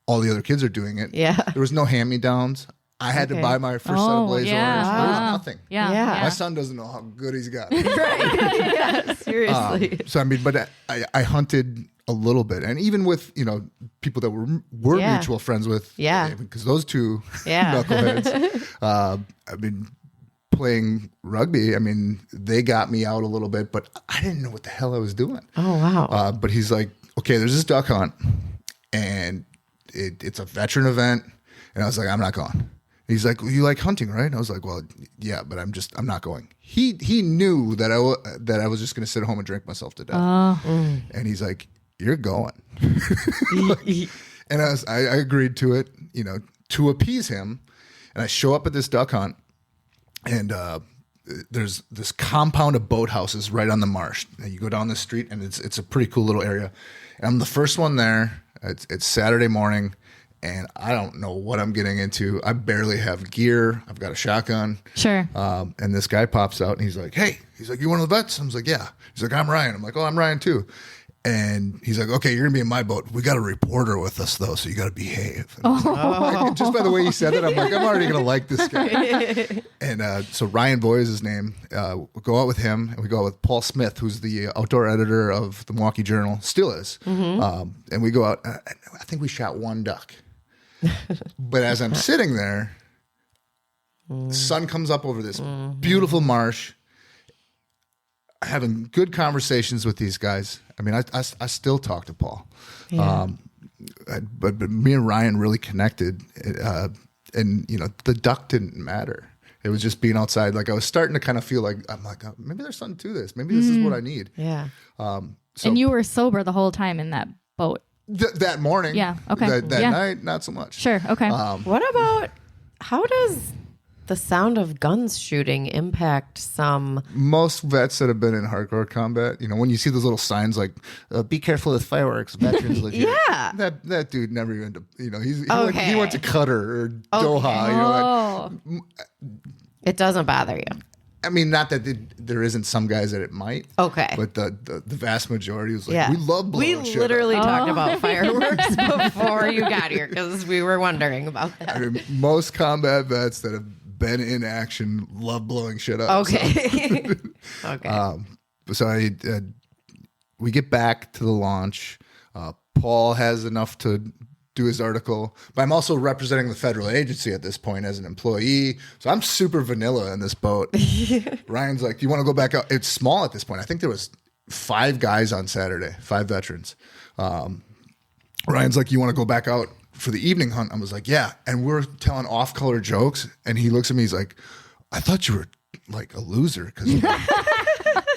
All the other kids are doing it. Yeah. There was no hand-me-downs. I had to buy my first set of blaze orders. There was nothing. Yeah. My son doesn't know how good he's got. Yeah, seriously. So I mean, but I hunted a little bit, and even with people that we're mutual friends with, because those two knuckleheads. I mean, playing rugby. I mean, they got me out a little bit, but I didn't know what the hell I was doing. Oh wow! But he's like, okay, there's this duck hunt, and it's a veteran event, and I was like, I'm not going. He's like, well, you like hunting, right? And I was like, well, yeah, but I'm not going. He knew that I was just going to sit at home and drink myself to death. And he's like, you're going. And I agreed to it, to appease him. And I show up at this duck hunt, and there's this compound of boathouses right on the marsh. And you go down the street, and it's a pretty cool little area. And I'm the first one there. It's Saturday morning. And I don't know what I'm getting into. I barely have gear. I've got a shotgun. Sure. And this guy pops out and he's like, hey, you one of the vets? I was like, yeah. He's like, I'm Ryan. I'm like, oh, I'm Ryan too. And he's like, okay, you're going to be in my boat. We got a reporter with us though, so you got to behave. And I was like, just by the way he said it, I'm like, I'm already going to like this guy. And so Ryan Boy is his name. We go out with him, and we go out with Paul Smith, who's the outdoor editor of the Milwaukee Journal, still is. And we go out, I think we shot one duck. But as I'm sitting there, the sun comes up over this beautiful marsh, having good conversations with these guys. I mean, I still talk to Paul. Yeah. But me and Ryan really connected. And, the duck didn't matter. It was just being outside. Like I was starting to kind of feel like, I'm like, oh, maybe there's something to this. Maybe this is what I need. Yeah. And you were sober the whole time in that boat. That morning. Yeah. Okay. That night, not so much. Sure. Okay. What about, how does the sound of guns shooting impact some? Most vets that have been in hardcore combat, when you see those little signs like "Be careful with fireworks," veterans live here. Yeah. That dude never even, he went to Qatar or Doha. It doesn't bother you. I mean, not that there isn't some guys that it might. Okay. But the vast majority was like, we love blowing shit up. We literally talked about fireworks before you got here because we were wondering about that. I mean, most combat vets that have been in action love blowing shit up. Okay. Okay. So we get back to the launch. Paul has enough to do his article, but I'm also representing the federal agency at this point as an employee. So I'm super vanilla in this boat. Ryan's like, do you want to go back out? It's small at this point. I think there was 5 guys on Saturday, 5 veterans. Ryan's like, you want to go back out for the evening hunt? I was like, yeah. And we're telling off-color jokes. And he looks at me, he's like, I thought you were like a loser because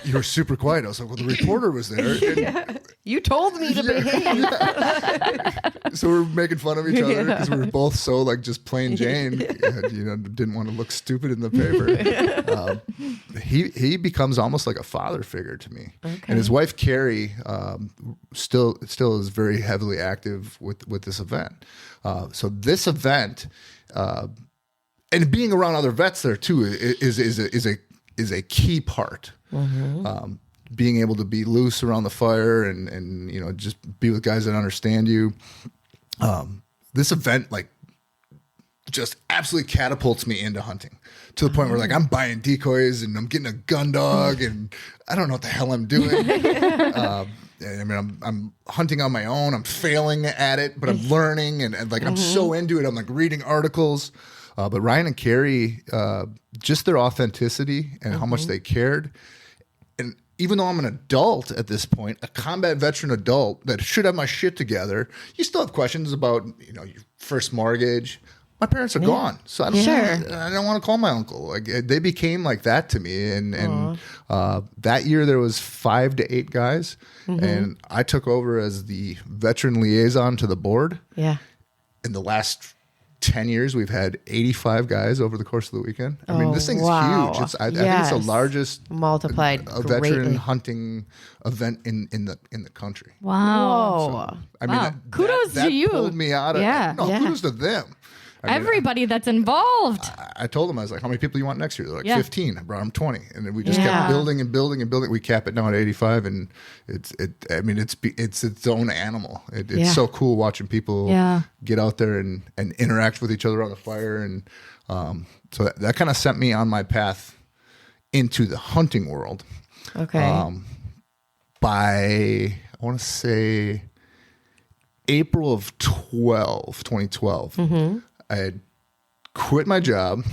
you were super quiet. I was like, well, the reporter was there. And, You told me to behave. so we're making fun of each other because we were both so like just plain Jane, and, didn't want to look stupid in the paper. He becomes almost like a father figure to me, and his wife Carrie still is very heavily active with this event. So this event, and being around other vets there too is a key part. Being able to be loose around the fire and just be with guys that understand you. This event like just absolutely catapults me into hunting to the point where like I'm buying decoys and I'm getting a gun dog and I don't know what the hell I'm doing. I'm hunting on my own. I'm failing at it, but I'm learning and like I'm so into it. I'm like reading articles. But Ryan and Carrie, just their authenticity and how much they cared. And even though I'm an adult at this point, a combat veteran adult that should have my shit together, you still have questions about, your first mortgage. My parents are gone, so I don't want to call my uncle. Like they became like that to me. And that year there was 5 to 8 guys, and I took over as the veteran liaison to the board. Yeah. In the last 10 years, we've had 85 guys over the course of the weekend. I mean, this thing's huge. I think it's the largest multiplied veteran hunting event in the country. Wow. So, I mean, kudos to you. Pulled me out of kudos to them. Everybody that's involved. I told them, I was like, how many people you want next year? They're like 15. I brought them 20. And then we just kept building and building and building. We cap it now at 85. And it's its own animal. It's so cool watching people get out there and interact with each other on the fire. And so that kind of sent me on my path into the hunting world. Okay. By, I want to say, April of 2012. I had quit my job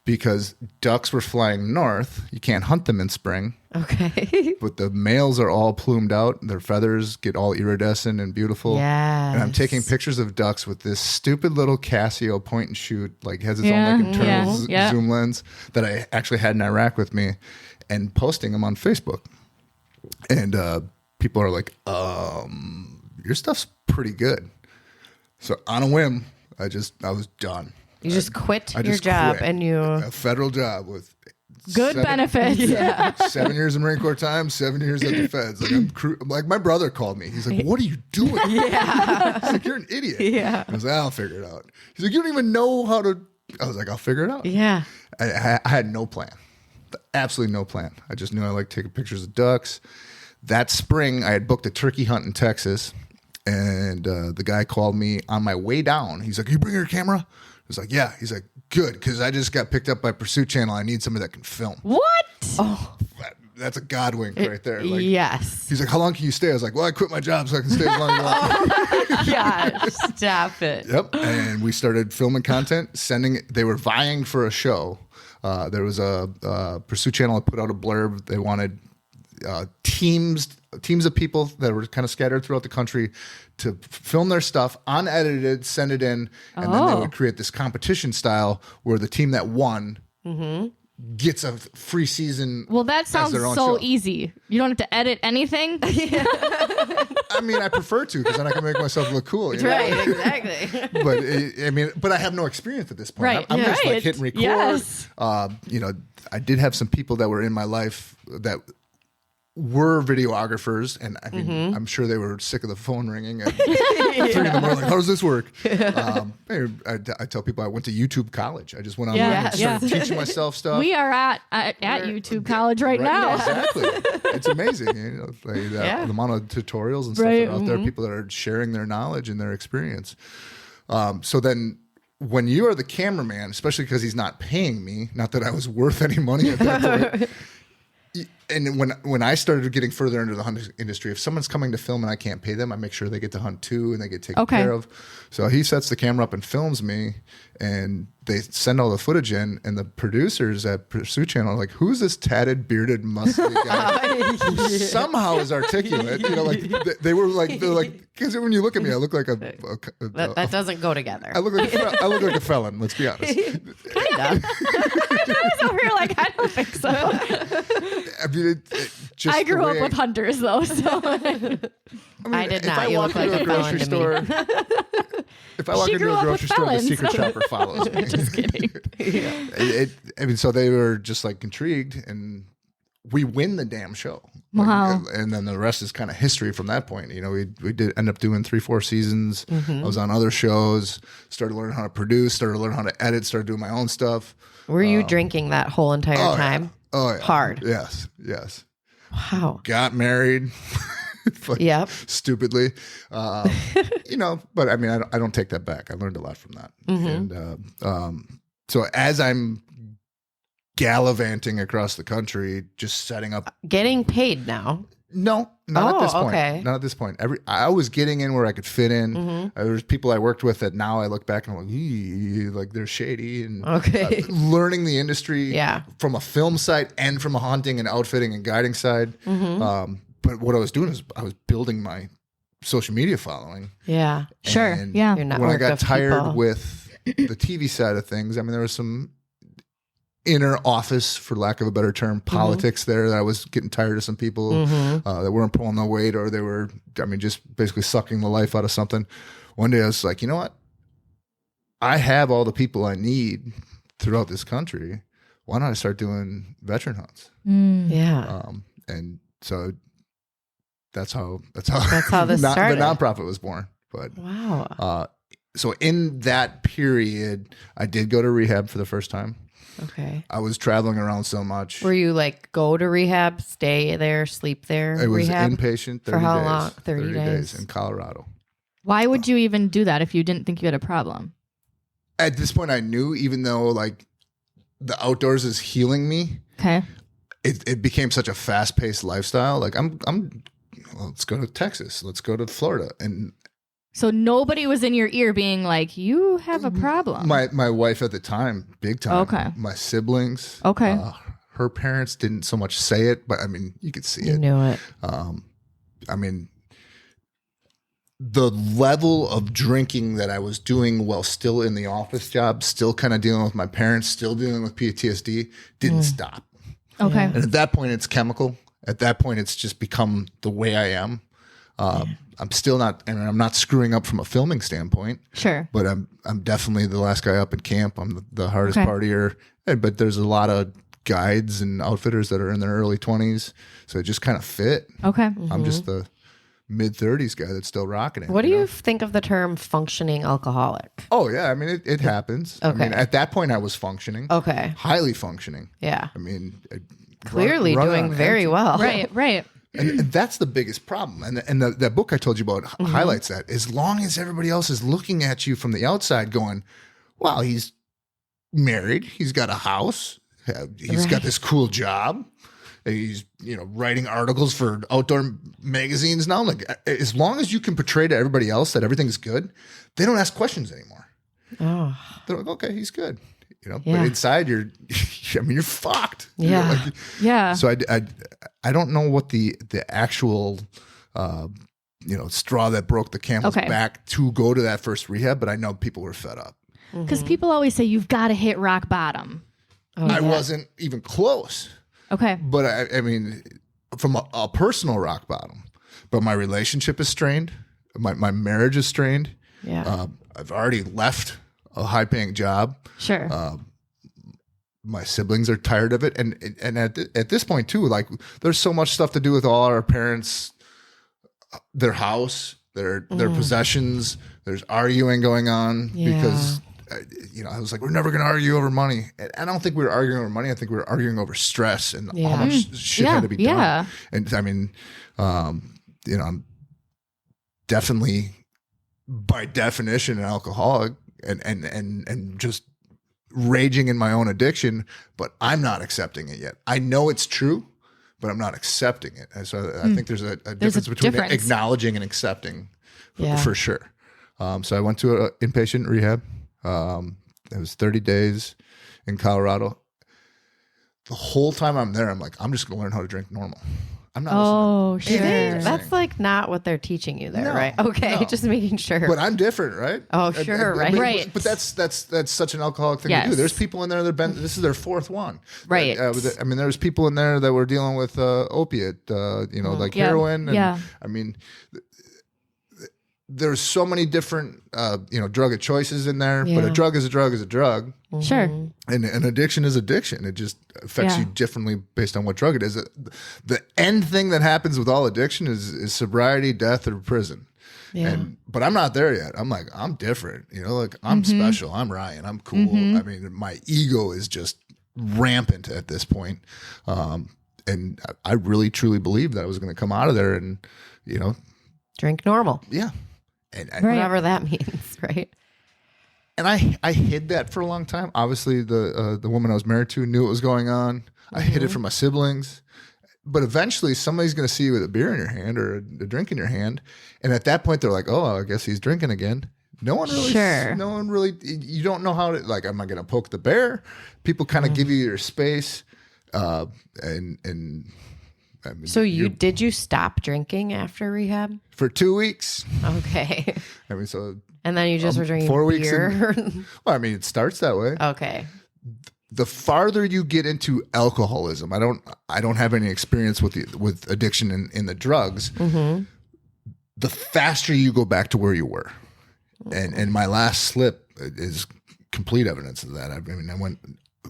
because ducks were flying north. You can't hunt them in spring. Okay. But the males are all plumed out. Their feathers get all iridescent and beautiful. Yeah. And I'm taking pictures of ducks with this stupid little Casio point and shoot, like has its own like internal zoom lens that I actually had in Iraq with me, and posting them on Facebook. And people are like, your stuff's pretty good. So on a whim, I was done. You just quit your job and a federal job with good benefits. 7 years in Marine Corps time, 7 years at the feds. Like my brother called me. He's like, "What are you doing?" He's like, "You're an idiot." Yeah. I was like, "I'll figure it out." He's like, "You don't even know how to." I was like, "I'll figure it out." Yeah. I had no plan, absolutely no plan. I just knew I liked taking pictures of ducks. That spring, I had booked a turkey hunt in Texas. And the guy called me on my way down. He's like, "You bring your camera?" I was like, "Yeah." He's like, "Good, because I just got picked up by Pursuit Channel. I need somebody that can film." What? Oh, that's a God wink right there. Like, yes. He's like, "How long can you stay?" I was like, "Well, I quit my job so I can stay as long as I want." Oh my gosh, stop it. Yep. And we started filming content, sending it. They were vying for a show. There was a Pursuit Channel that put out a blurb. They wanted teams of people that were kind of scattered throughout the country to film their stuff unedited, send it in, and then they would create this competition style where the team that won gets a free season. Well, that sounds so easy. You don't have to edit anything. I mean, I prefer to because then I can make myself look cool. Right, exactly. But I have no experience at this point. Right. I'm just like hitting record. Yes. I did have some people that were in my life that were videographers, and I mean, I'm sure they were sick of the phone ringing at 3 in the morning. Like, how does this work? I tell people I went to YouTube college. I just went online and started teaching myself stuff. We are at YouTube college right now. Exactly. It's amazing. The amount of tutorials and stuff that are out there, people that are sharing their knowledge and their experience. So then when you are the cameraman, especially because he's not paying me, not that I was worth any money at that point, And when I started getting further into the hunting industry, if someone's coming to film and I can't pay them, I make sure they get to hunt too and they get taken care of. So he sets the camera up and films me, and they send all the footage in, and the producers at Pursuit Channel are like, who's this tatted, bearded, muscly guy who somehow is articulate? You know, like they're like, because when you look at me, I look like that doesn't go together. I look like a felon. Let's be honest. Kind of. I was over here like, I don't think so. I mean, just I grew the up way- with hunters though, so I did if not. I You walk look like into a felon to me. If I walk She into grew a up grocery with store, the felons, secret so- shopper follows me. just kidding. I mean, so they were just like intrigued, and we win the damn show. Wow. And then the rest is kind of history from that point. You know, we did end up doing 3-4 seasons. I was on other shows, started learning how to produce, started learning how to edit, started doing my own stuff. Were you drinking that whole entire time? Yeah. Oh, yeah. Hard. Yes. Wow. Got married. Like, Yep. Stupidly. You know, but I mean, I don't take that back. I learned a lot from that. And so as I'm gallivanting across the country, just setting up. Getting paid now. No, not at this point. Okay. Not at this point. I was getting in where I could fit in. There's people I worked with that now I look back and I'm like, "Eee," like they're shady, and Okay. learning the industry Yeah. from a film side and from a hunting and outfitting and guiding side. But what I was doing is I was building my social media following. Yeah. Sure. And Yeah. Your when I network got of tired people. with the TV side of things, I mean, there was some inner office, for lack of a better term, politics there that I was getting tired of some people that weren't pulling their weight, or they were, I mean, just basically sucking the life out of something. One day I was like, you know what? I have all the people I need throughout this country. Why don't I start doing veteran hunts? Yeah. And so that's how That's how this the started. nonprofit was born. But Wow. so in that period, I did go to rehab for the first time. Okay. I was traveling around so much. Were you like go to rehab, stay there, sleep there? It was rehab? inpatient. 30 For how days, long? 30 days. in Colorado. Why would you even do that if you didn't think you had a problem? At this point, I knew, even though like the outdoors is healing me, Okay. it became such a fast paced lifestyle. Like well, let's go to Texas. Let's go to Florida. And So nobody was in your ear being like, you have a problem. my wife at the time, big time. Okay. My siblings. Okay. Her parents didn't so much say it, but I mean, you could see You it. knew it. I mean, the level of drinking that I was doing while still in the office job, still kind of dealing with my parents, still dealing with PTSD, didn't stop. Okay. And at that point, it's chemical. At that point, it's just become the way I am. I'm still not, and I'm not screwing up from a filming standpoint, Sure. but I'm definitely the last guy up at camp. I'm the hardest Okay. partier. But there's a lot of guides and outfitters that are in their early 20s, so it just kind of fit. Okay. I'm just the mid-30s guy that's still rocking it. What do know? you think of the term functioning alcoholic? Oh yeah, I mean it happens. I mean Okay. at that point I was functioning, Okay. highly functioning. Yeah. I mean, Clearly run doing on very empty. well. Right. And that's the biggest problem. And that book I told you about highlights that. As long as everybody else is looking at you from the outside going, wow, he's married, he's got a house, he's got this cool job, he's writing articles for outdoor magazines now. Like, as long as you can portray to everybody else that everything's good, they don't ask questions anymore. Oh. They're like, okay, he's good. But Yeah. inside you're fucked. Yeah. Yeah. So I don't know what the actual straw that broke the camel's Okay. back to go to that first rehab, but I know people were fed up. Because people always say you've got to hit rock bottom. I wasn't even close, Okay. but I mean, from a personal rock bottom. But my relationship is strained. My marriage is strained. Yeah. I've already left a high-paying job. Sure. My siblings are tired of it, and at this point too, like there's so much stuff to do with all our parents, their house, their possessions. There's arguing going on because I was like, we're never going to argue over money. And I don't think we were arguing over money. I think we were arguing over stress and how much shit had to be done. And I mean, I'm definitely by definition an alcoholic and just raging in my own addiction, but I'm not accepting it yet. I know it's true, but I'm not accepting it. And so I think there's a difference between acknowledging and accepting for sure. So I went to an inpatient rehab. It was 30 days in Colorado. The whole time I'm there, I'm like, I'm just going to learn how to drink normal. I'm not listening. Sure. That's like not what they're teaching you there, right? Okay, just making sure. But I'm different, right? Oh, sure, right. But that's such an alcoholic thing to do. There's people in there this is their fourth one. Right. I mean, there's people in there that were dealing with opiate, like heroin. And, I mean, there's so many different, drug of choices in there, but a drug is a drug is a drug. Sure. And an addiction is addiction. It just affects you differently based on what drug it is. The end thing that happens with all addiction is sobriety, death, or prison. Yeah. But I'm not there yet. I'm like, I'm different. I'm special. I'm Ryan. I'm cool. I mean, my ego is just rampant at this point. And I really, truly believed that I was going to come out of there and, drink normal. Yeah. And whatever that means, right? And I hid that for a long time. Obviously, the woman I was married to knew what was going on. I hid it from my siblings. But eventually, somebody's going to see you with a beer in your hand or a drink in your hand. And at that point, they're like, oh, I guess he's drinking again. No one really, you don't know how to, like, am I going to poke the bear? People kind of give you your space. I mean, so did you stop drinking after rehab? For 2 weeks. Okay. I mean, so. And then you just were drinking 4 weeks. beer? Well, I mean, it starts that way. Okay. The farther you get into alcoholism, I don't have any experience with addiction in the drugs. Mm-hmm. The faster you go back to where you were, and my last slip is complete evidence of that. I mean, I went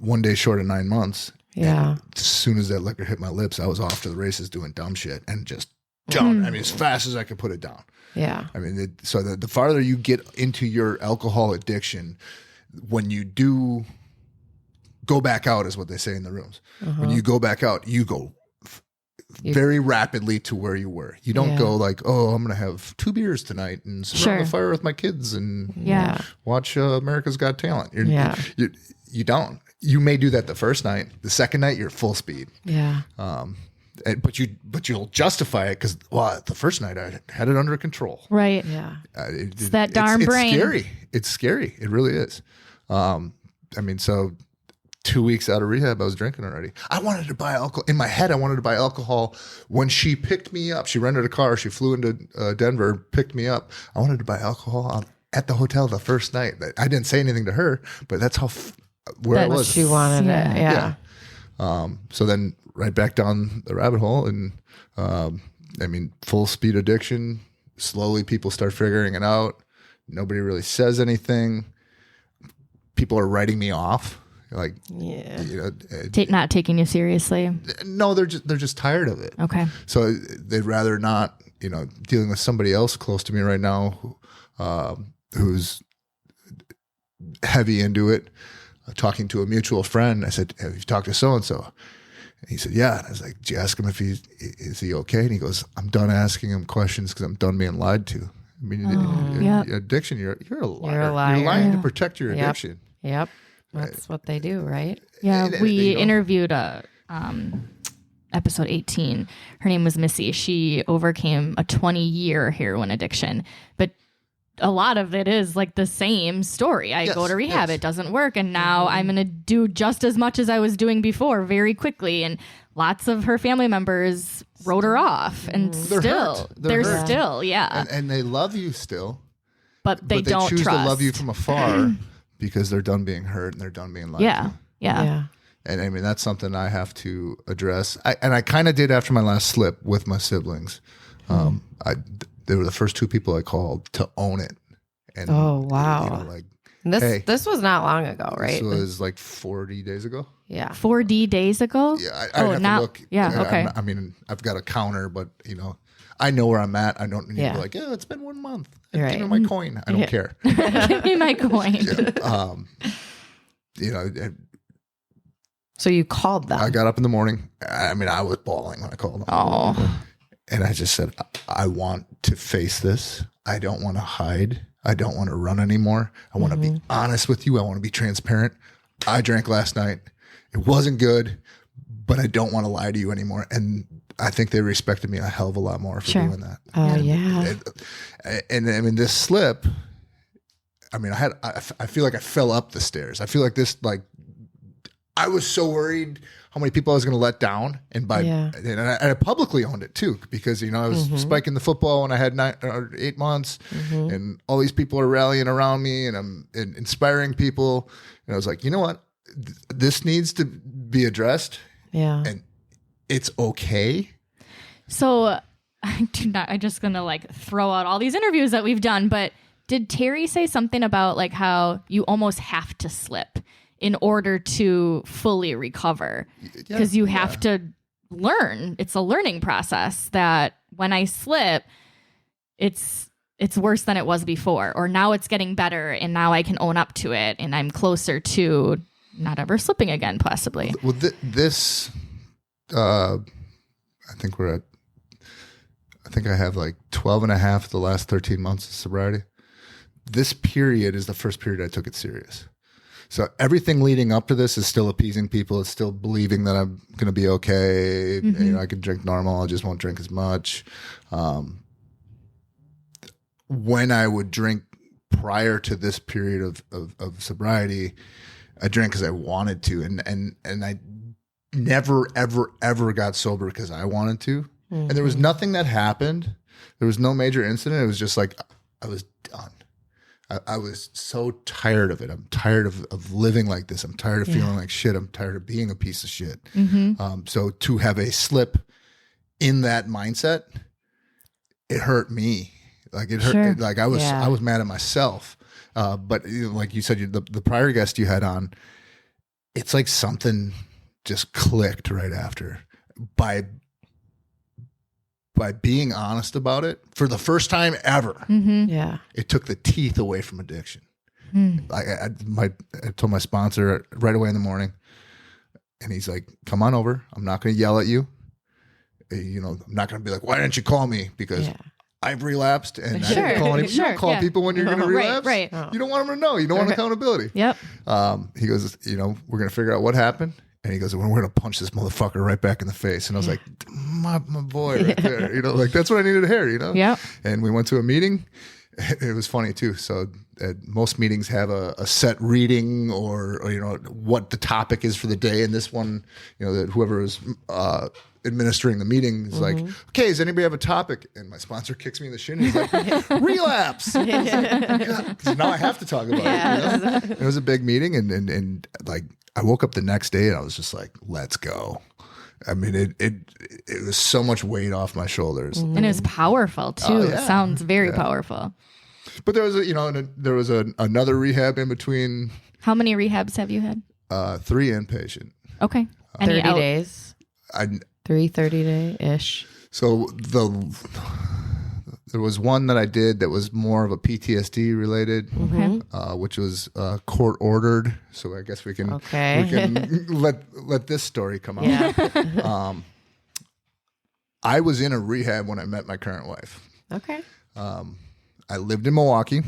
1 day short of 9 months. Yeah. As soon as that liquor hit my lips, I was off to the races doing dumb shit and just jumped. I mean, as fast as I could put it down. Yeah. I mean, so the farther you get into your alcohol addiction, when you do go back out, is what they say in the rooms. When you go back out, you go very rapidly to where you were. You don't go like, oh, I'm going to have 2 beers tonight and sit around the fire with my kids and watch America's Got Talent. You don't. You may do that the first night. The second night, you're full speed. Yeah. But you'll justify it because the first night I had it under control. Right. Yeah. It's that darn brain. It's scary. It's scary. It really is. I mean, so 2 weeks out of rehab, I was drinking already. I wanted to buy alcohol. In my head, I wanted to buy alcohol when she picked me up. She rented a car. She flew into Denver, picked me up. I wanted to buy alcohol at the hotel the first night. I didn't say anything to her, but that's how where I was. She wanted it. Yeah. So then right back down the rabbit hole, and I mean, full speed addiction. Slowly, people start figuring it out. Nobody really says anything. People are writing me off. Like, not taking you seriously. No, they're just tired of it. Okay. So they'd rather not, dealing with somebody else close to me right now, who's heavy into it. Talking to a mutual friend, I said, "Have you talked to so and so?" And he said, "Yeah." And I was like, "Did you ask him if is he okay?" And he goes, "I'm done asking him questions because I'm done being lied to." I mean, your addiction, you're a liar. You're a liar. You're lying to protect your addiction. Yep. That's what they do, right? Yeah, we interviewed episode 18. Her name was Missy. She overcame a 20-year heroin addiction, but a lot of it is like the same story. I go to rehab, it doesn't work, and now I'm going to do just as much as I was doing before very quickly. And lots of her family members wrote her off, and they're still, and they love you still, but they don't choose trust. to love you from afar because they're done being hurt and they're done being lied to. Yeah. And I mean, that's something I have to address. I kind of did after my last slip with my siblings. They were the first 2 people I called to own it. And, this was not long ago, right? This was like 40 days ago. Yeah. 40 days ago? Yeah. I have to look. Yeah, okay. I mean, I've got a counter, but, I know where I'm at. I don't need to be like, it's been 1 month. Right. Give me my coin. I don't care. Give me my coin. So you called them. I got up in the morning. I mean, I was bawling when I called them. Oh. And I just said, I want to face this. I don't want to hide. I don't want to run anymore. I want to be honest with you. I want to be transparent. I drank last night. It wasn't good, but I don't want to lie to you anymore. And I think they respected me a hell of a lot more for doing that. Oh, yeah. And I mean, this slip, I mean, I feel like I fell up the stairs. I feel like this, like, I was so worried how many people I was going to let down. And and I publicly owned it too, because, you know, I was spiking the football when I had 9 or 8 months, and all these people are rallying around me, and I'm inspiring people. And I was like, you know what? This needs to be addressed. Yeah. And it's okay. So I'm just going to like throw out all these interviews that we've done, but did Terry say something about like how you almost have to slip in order to fully recover? Because you have to learn. It's a learning process that when I slip, it's worse than it was before, or now it's getting better and now I can own up to it and I'm closer to not ever slipping again, possibly. Well, this, I think I have like 12 and a half of the last 13 months of sobriety. This period is the first period I took it serious. So everything leading up to this is still appeasing people. It's still believing that I'm going to be okay. You know, I can drink normal. I just won't drink as much. When I would drink prior to this period of sobriety, I drank because I wanted to. And I never, ever, ever got sober because I wanted to. And there was nothing that happened. There was no major incident. It was just like I was done. I was so tired of it. I'm tired of living like this. I'm tired of feeling like shit. I'm tired of being a piece of shit. So to have a slip in that mindset, it hurt me. Like it hurt. Sure. Like I was mad at myself. But you know, like you said, the prior guest you had on, it's like something just clicked right after by being honest about it for the first time ever. Yeah. It took the teeth away from addiction. I told my sponsor right away in the morning, and he's like, come on over. I'm not going to yell at you. You know, I'm not going to be like, why didn't you call me? Because I've relapsed, and I didn't call anybody. You don't call people when you're going to relapse. Right. You don't want them to know. You don't want accountability. Yep. He goes, you know, we're going to figure out what happened. And he goes, we're going to punch this motherfucker right back in the face. And I was like, my boy right there. You know, like that's what I needed to hear, you know? Yeah. And we went to a meeting. It was funny too. So most meetings have a set reading or, you know, what the topic is for the day. And this one, you know, that whoever is administering the meeting is like, okay, does anybody have a topic? And my sponsor kicks me in the shin. He's like, relapse. So now I have to talk about it. You know? It was a big meeting, and like, I woke up the next day and I was just like, let's go. I mean, it was so much weight off my shoulders. And it was powerful too. It sounds very powerful. But there was another rehab in between. How many rehabs have you had? 3 inpatient. Okay. 30 days. 30-day-ish. So there was one that I did that was more of a PTSD related, which was court ordered. So I guess we can let this story come out. Yeah. I was in a rehab when I met my current wife. Okay. I lived in Milwaukee,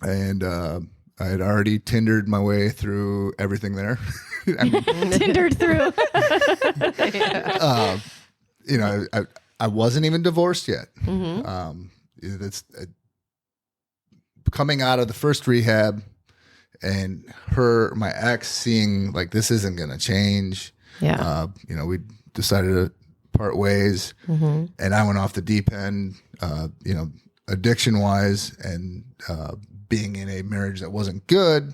and I had already Tindered my way through everything there. Tindered through. You know, I wasn't even divorced yet. That's coming out of the first rehab, and my ex, seeing like this isn't going to change. Yeah. You know, we decided to part ways, and I went off the deep end. You know, addiction wise, and being in a marriage that wasn't good.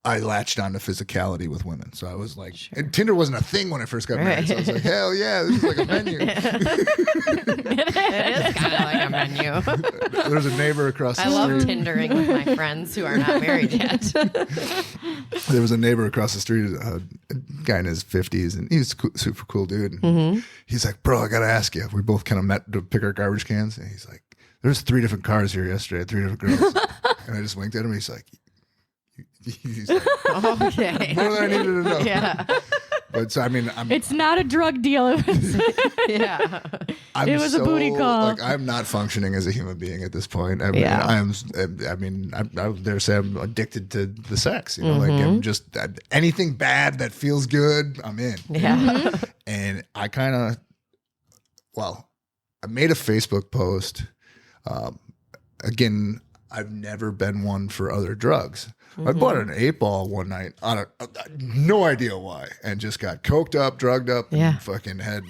I latched on to physicality with women. So I was like, and Tinder wasn't a thing when I first got married. So I was like, hell yeah, this is like a menu. It is kind of like a menu. There's a neighbor across the street. I love Tindering with my friends who are not married yet. There was a neighbor across the street, a guy in his 50s, and he was a super cool dude. And he's like, bro, I got to ask you. We both kind of met to pick our garbage cans. And he's like, there's 3 different cars here yesterday, 3 different girls. And I just winked at him. He's like, okay. more than I needed to know. Yeah. But so, I mean, It's not a drug deal. It was a booty call. Like, I'm not functioning as a human being at this point. I dare say I'm addicted to the sex. You know, like I'm just anything bad that feels good, I'm in. Yeah. And I kind of, I made a Facebook post. Again, I've never been one for other drugs. I bought an 8-ball one night on no idea why, and just got coked up, drugged up, and fucking had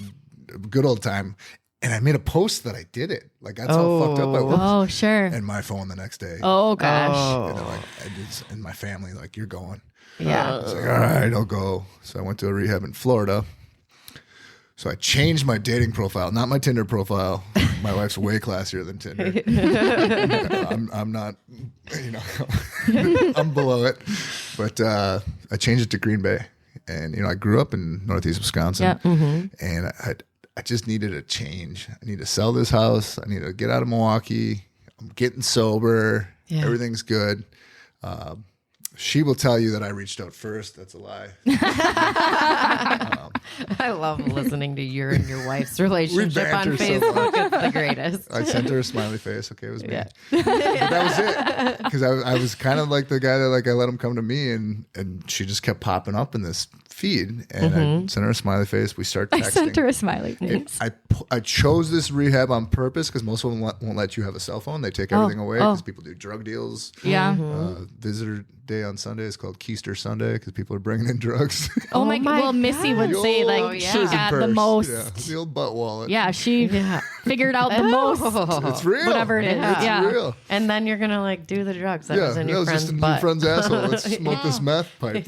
a good old time. And I made a post that I did it. Like, that's how fucked up I was. Oh, sure. And my phone the next day. Oh, gosh. And they're like, and my family, like, you're going. Yeah. I was like, all right, I'll go. So I went to a rehab in Florida. So I changed my dating profile, not my Tinder profile. My wife's way classier than Tinder. I'm not, I'm below it. But I changed it to Green Bay. And, I grew up in Northeast Wisconsin. And I just needed a change. I need to sell this house. I need to get out of Milwaukee. I'm getting sober. Yeah. Everything's good. She will tell you that I reached out first. That's a lie. I love listening to your and your wife's relationship on Facebook. It's the greatest. I sent her a smiley face. Okay, it was me. Yeah. But that was it. Because I was kind of like the guy that I let him come to me, and she just kept popping up in this feed. And I sent her a smiley face. We start texting. I sent her a smiley face. I chose this rehab on purpose because most of them won't let you have a cell phone. They take everything away because people do drug deals. Yeah. Visitor day on Sunday is called Keister Sunday because people are bringing in drugs. Oh my God. Well, Missy would say she got the most. Yeah, the old butt wallet. Yeah, she figured out the most. It's real. Whatever it is. It's real. And then you're going to do the drugs that was in your friend's just in butt. your friend's asshole. Let's smoke this meth pipe.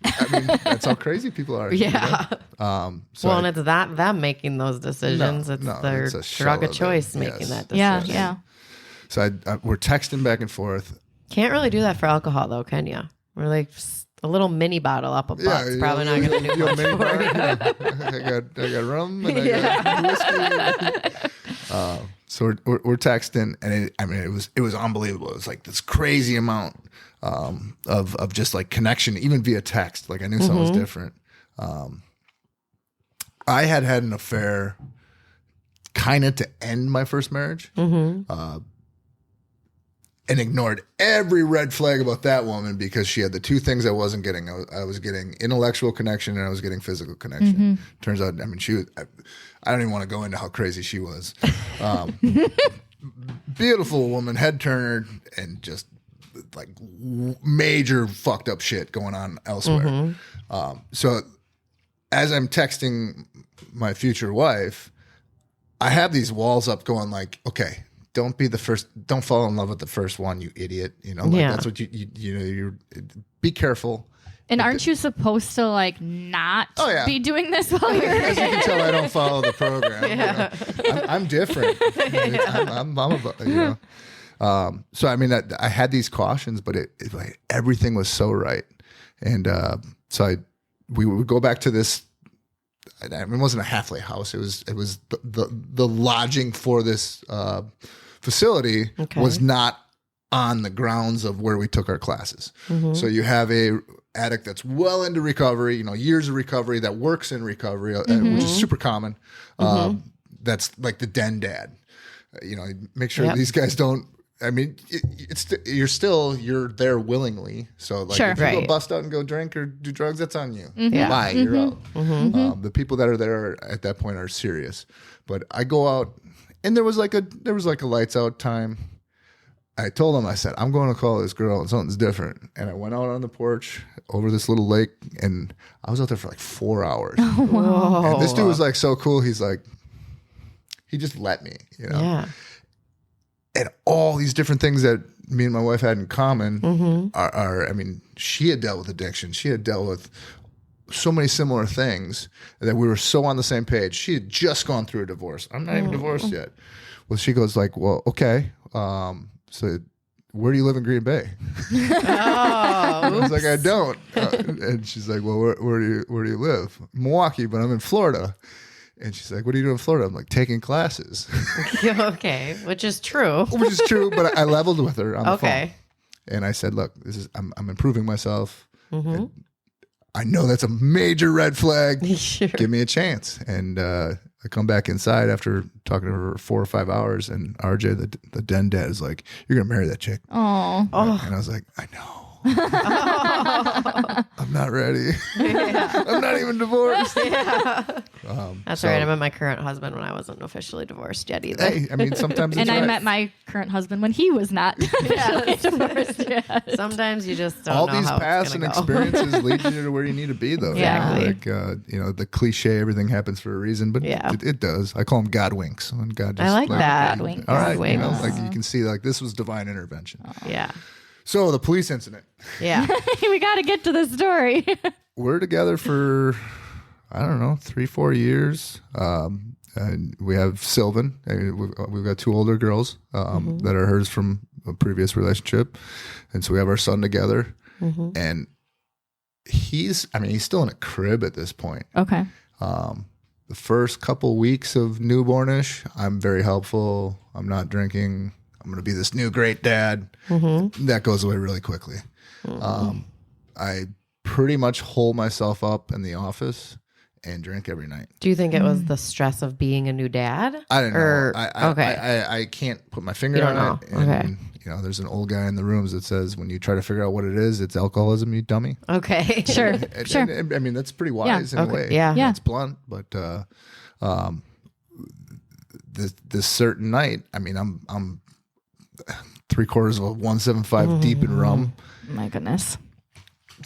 I mean, that's how crazy people are. Yeah. And it's them making those decisions. It's their drug of choice making that decision. Yeah. So we're texting back and forth. Can't really do that for alcohol, though, can you? We're like a little mini bottle up a butt's probably not going to do much for you. I got rum and I got whiskey. So we're texting, and it was unbelievable. It was like this crazy amount of just like connection, even via text. Like I knew something was different. I had an affair kind of to end my first marriage. And ignored every red flag about that woman because she had the two things I wasn't getting. I was getting intellectual connection and I was getting physical connection. Turns out, she was, I don't even want to go into how crazy she was. Beautiful woman, head turner, and just like major fucked up shit going on elsewhere. So as I'm texting my future wife, I have these walls up going like, okay, don't be the first. Don't fall in love with the first one, you idiot. That's what you're. Be careful. And aren't you supposed to not be doing this while you're? As you can tell, I don't follow the program. I'm different. I'm about. So I had these cautions, but everything was so right, and we would go back to this. It wasn't a halfway house. It was the lodging for this facility was not on the grounds of where we took our classes. So you have a addict that's well into recovery, years of recovery, that works in recovery, which is super common. That's like the den dad. Make sure these guys don't. You're there willingly. So if you go bust out and go drink or do drugs, that's on you. Bye, you're out. The people that are there at that point are serious. But I go out, and there was like a lights out time. I told him, I said, I'm going to call this girl and something's different. And I went out on the porch over this little lake, and I was out there for like 4 hours. Oh, wow. And this dude was like so cool. He's like, he just let me, Yeah. And all these different things that me and my wife had in common are she had dealt with addiction. She had dealt with so many similar things that we were so on the same page. She had just gone through a divorce. I'm not even divorced yet. Well, she goes like, well, okay. So where do you live in Green Bay? I was like, I don't. And she's like, well, where do you live? Milwaukee, but I'm in Florida. And she's like, what are you doing in Florida? I'm like, taking classes. Okay, which is true. But I leveled with her on the phone. And I said, look, I'm improving myself. I know that's a major red flag. Sure. Give me a chance. And I come back inside after talking to her for 4 or 5 hours, and RJ, the den dad, is like, "You're gonna marry that chick." Oh. And I was like, "I know." I'm not ready. I'm not even divorced. That's right. I met my current husband when I wasn't officially divorced yet either. Hey, I mean, sometimes it's And I right. met my current husband when he was not divorced yet. Sometimes you just don't All know these how past it's and gonna go. experiences lead you to where you need to be, though. Exactly. Like, the cliche, everything happens for a reason, but Yeah. it does. I call them God winks. When God just, I like that. God winks. All right, God you know, winks. like you can see, like this was divine intervention. Yeah. So the police incident. Yeah. We got to get to the story. We're together for, I don't know, 3-4 years. And we have Sylvan. And we've got 2 older girls that are hers from a previous relationship. And so we have our son together. And he's still in a crib at this point. Okay. The first couple weeks of newbornish, I'm very helpful. I'm not drinking. I'm going to be this new great dad. That goes away really quickly. I pretty much hole myself up in the office and drink every night. Do you think it was the stress of being a new dad? I don't know. Or, I I can't put my finger You on don't it. know. And, Okay. there's an old guy in the rooms that says, when you try to figure out what it is, it's alcoholism, you dummy. Okay. Sure. And- Sure. and, I mean, that's pretty wise in a Okay. way. Yeah. It's blunt, but this certain night, I mean, I'm 3/4 of a 175 deep in rum. My goodness.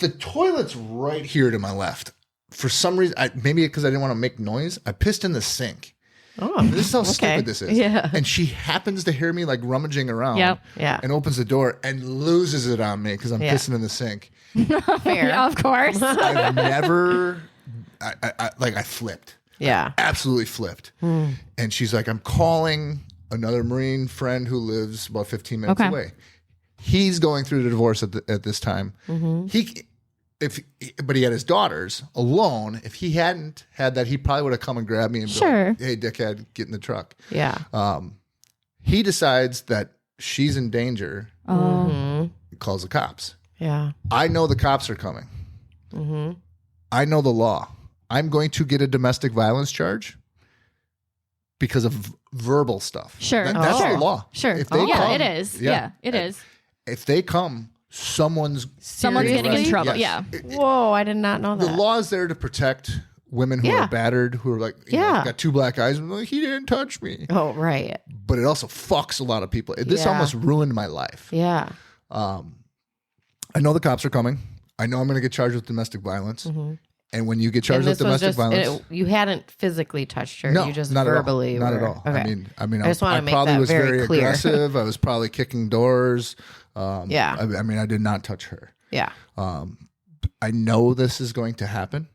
The toilet's right here to my left. For some reason, maybe because I didn't want to make noise, I pissed in the sink. Oh, This is how stupid this is. Yeah. And she happens to hear me like rummaging around. Yep. Yeah. And opens the door and loses it on me because I'm Yeah. pissing in the sink. Fair. Of course. I've never, I flipped. Yeah. Absolutely flipped. And she's like, "I'm calling another Marine friend who lives about 15 minutes Okay. away. He's going through the divorce at this time. But he had his daughters alone. If he hadn't had that, he probably would have come and grabbed me and been Sure. like, "Hey, dickhead, get in the truck." Yeah. He decides that she's in danger. Oh. He calls the cops. Yeah. I know the cops are coming. I know the law. I'm going to get a domestic violence charge because of verbal stuff. Sure. That's Sure. the law. Sure. If they Yeah, come, it is. Yeah, it is. If they come, someone's Someone's getting in Seriously? trouble. Yes. Yeah. Whoa, I did not know The that. law is there to protect women who Yeah. are battered, who are like, you know, Yeah. got 2 black eyes, and like, he didn't touch me. Oh, right. But it also fucks a lot of people. This Yeah. almost ruined my life. Yeah. I know the cops are coming. I know I'm going to get charged with domestic violence. And when you get charged with domestic violence, you hadn't physically touched her. no, you just not verbally at all. Not were- at all. Okay. I mean, I just wanna I make probably that was very very clear. aggressive. I was probably kicking doors. Yeah. I mean, I did not touch her. Yeah. I know this is going to happen.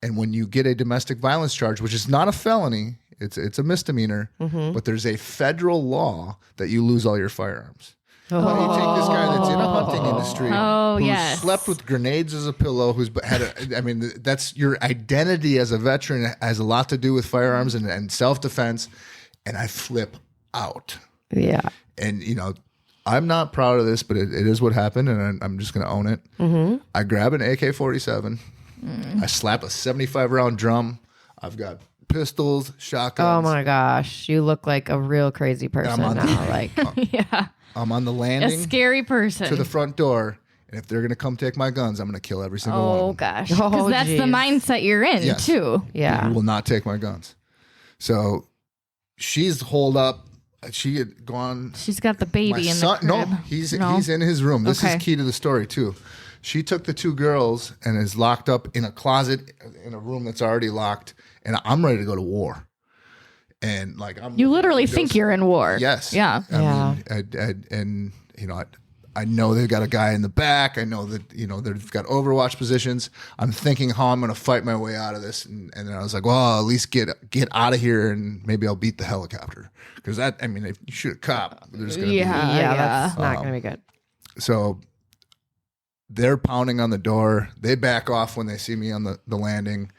And when you get a domestic violence charge, which is not a felony, it's a misdemeanor, but there's a federal law that you lose all your firearms. Why do you take this guy that's in a hunting industry, Oh, who's yes. slept with grenades as a pillow, who's had I mean, that's your identity as a veteran has a lot to do with firearms and self-defense. And I flip out. Yeah. And, you know, I'm not proud of this, but it is what happened, and I'm just going to own it. I grab an AK-47. I slap a 75-round drum. I've got pistols, shotguns. Oh my gosh, you look like a real crazy person on now. Like, Yeah. I'm on the A landing scary person. to the front door, and if they're going to come take my guns, I'm going to kill every single one Oh of them. gosh. Oh, Because that's the geez. mindset you're in Yes. too. yeah. You will not take my guns. So she's holed up. She had gone. She's got the My baby in son, the crib. no, he's in his room. This Okay. is key to the story too. She took the 2 girls and is locked up in a closet in a room that's already locked, and I'm ready to go to war. And like You literally think you're in war. yes, Yeah. I mean, and you know, I know they've got a guy in the back. I know that they've got Overwatch positions. I'm thinking how I'm going to fight my way out of this, and then I was like, well, at least get out of here, and maybe I'll beat the helicopter because that. I mean, if you shoot a cop, there's going to Yeah. Yeah, that's not going to be good. be so. They're pounding on the door. They back off when they see me on the landing.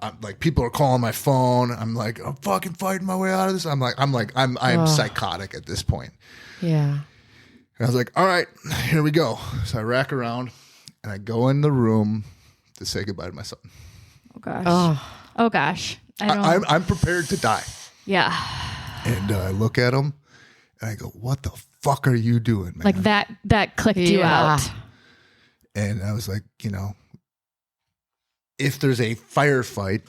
I'm like, people are calling my phone. I'm like, I'm fucking fighting my way out of this. I'm psychotic at this point. Yeah. And I was like, all right, here we go. So I rack around and I go in the room. to say goodbye to my son. Oh gosh. Oh gosh. I'm prepared to die. Yeah. And I look at him and I go, what the fuck are you doing, man? Like that clicked you out. And I was like, if there's a firefight,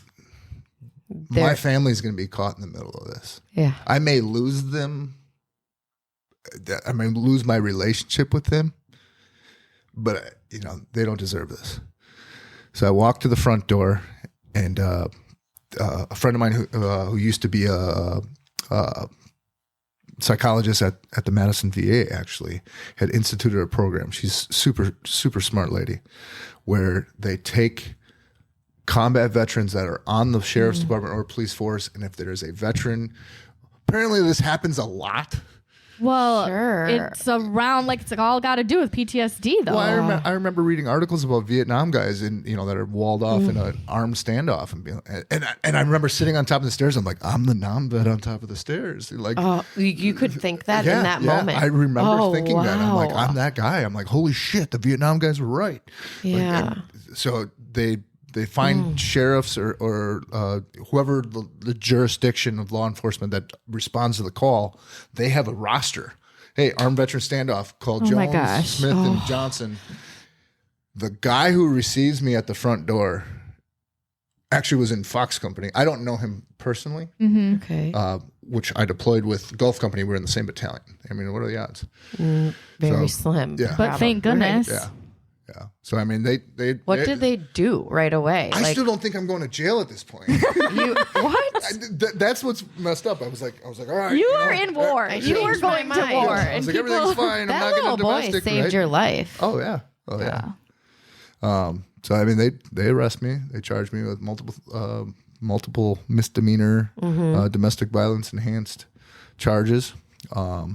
my family's going to be caught in the middle of this. Yeah. I may lose them. I may lose my relationship with them, but they don't deserve this. So I walked to the front door, and a friend of mine who used to be a psychologist at the Madison VA actually had instituted a program. She's super, super smart lady, where they take combat veterans that are on the sheriff's department or police force, and if there is a veteran, apparently this happens a lot. Well, Sure. it's around it's all got to do with PTSD though. Well, I remember reading articles about Vietnam guys that are walled off in an armed standoff, and I remember sitting on top of the stairs. I'm like, I'm the non-vet on top of the stairs. Like, you could think that in that moment. I remember thinking that. I'm like, wow. I'm that guy. I'm like, holy shit, the Vietnam guys were right. Yeah. So they find sheriffs or whoever the jurisdiction of law enforcement that responds to the call. They have a roster. Hey, armed veteran standoff, call my Jones, gosh. Smith, and Johnson. The guy who receives me at the front door actually was in Fox Company. I don't know him personally, Okay. which I deployed with Gulf Company. We're in the same battalion. I mean, what are the odds? Very so, slim. yeah. But thank goodness. Yeah. Yeah. So, I mean, they What did they do right away? I still don't think I'm going to jail at this point. What? That's what's messed up. I was like, all right. You are in war. I You are changed my going to mind. war. I And was like, people, everything's fine. I'm That not getting little a boy domestic. saved right? your life. Oh yeah. So I mean, they arrest me. They charge me with multiple misdemeanor domestic violence enhanced charges. I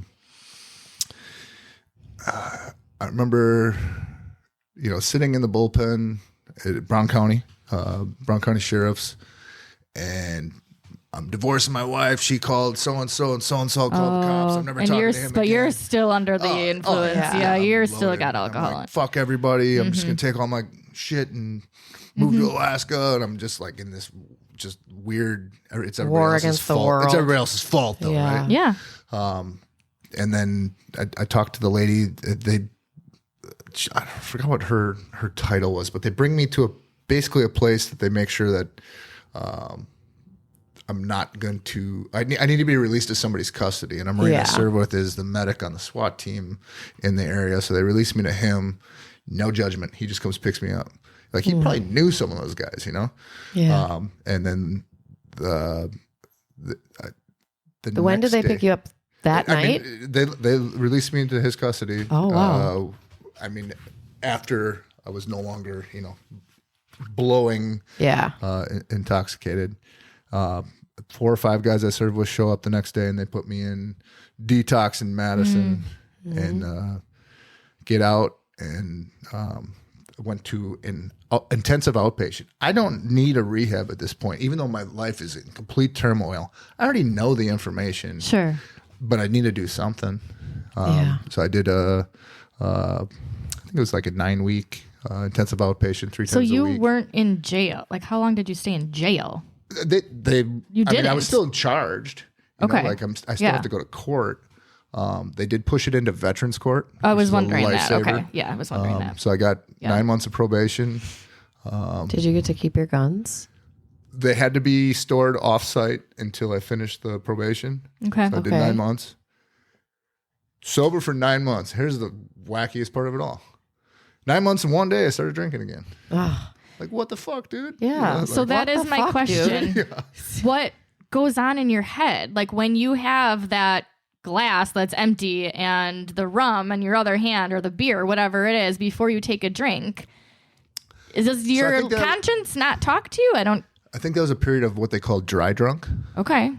remember, sitting in the bullpen at Brown County Sheriff's, and I'm divorcing my wife. She called so-and-so, and so-and-so called the cops. I'm never talking to him but again. you're still under the influence. Yeah, you're still loaded. got I'm alcohol. like, fuck everybody. I'm just going to take all my shit and move to Alaska. And I'm just like in this just weird, it's everybody War else's against the fault. world. It's everybody else's fault though, Yeah. right? Yeah. And then I talked to the lady. I forgot what her title was, but they bring me to basically a place that they make sure that I'm not going to. I need to be released to somebody's custody, and I'm Marine I serve with is the medic on the SWAT team in the area. So they released me to him. No judgment. He just comes picks me up. Like he probably knew some of those guys, Yeah. And then the When did they pick you up? That night? mean, they released me into his custody. Oh, wow. I mean, after I was no longer, blowing, intoxicated. 4 or 5 guys I served with show up the next day, and they put me in detox in Madison, and get out, and went to an intensive outpatient. I don't need a rehab at this point, even though my life is in complete turmoil. I already know the information. Sure. But I need to do something. So I did I think it was like a 9-week intensive outpatient 3 times a week. So you weren't in jail. Like, how long did you stay in jail? They You I mean, I didn't? was still charged. Okay. I still have to go to court. They did push it into veterans court. I was which is a wondering that. lifesaver. Okay. Yeah, I was wondering that. So I got 9 months of probation. Did you get to keep your guns? They had to be stored off-site until I finished the probation. Okay. So I did 9 months. Sober for 9 months. Here's the wackiest part of it all. 9 months and 1 day, I started drinking again. Like, what the fuck, dude? Yeah. So that what is the my fuck, question. dude? What goes on in your head? Like when you have that glass that's empty and the rum in your other hand or the beer, whatever it is, before you take a drink, does your think that- conscience not talk to you? I think that was a period of what they call dry drunk. Okay.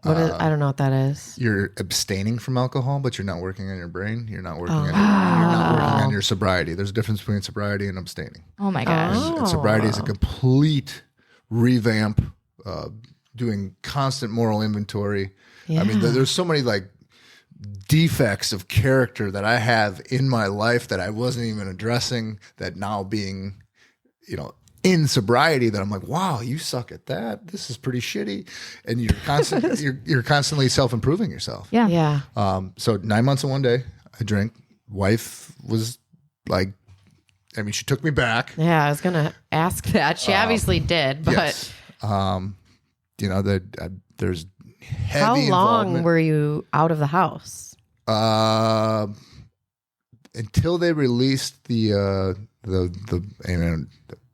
I don't know what that is. You're abstaining from alcohol, but you're not working on your brain. You're not working on you're not working on your sobriety. There's a difference between sobriety and abstaining. Oh my gosh. And sobriety is a complete revamp, doing constant moral inventory. I mean, there's so many like defects of character that I have in my life that I wasn't even addressing that now being, in sobriety that I'm like, wow, you suck at that. This is pretty shitty. And you're constantly self-improving yourself. Yeah. Yeah. So 9 months and 1 day, I drank. Wife was like, I mean, she took me back. Yeah, I was gonna ask that. She obviously did, but Yes. You know, there's heavy how long involvement. were you out of the house? Until they released the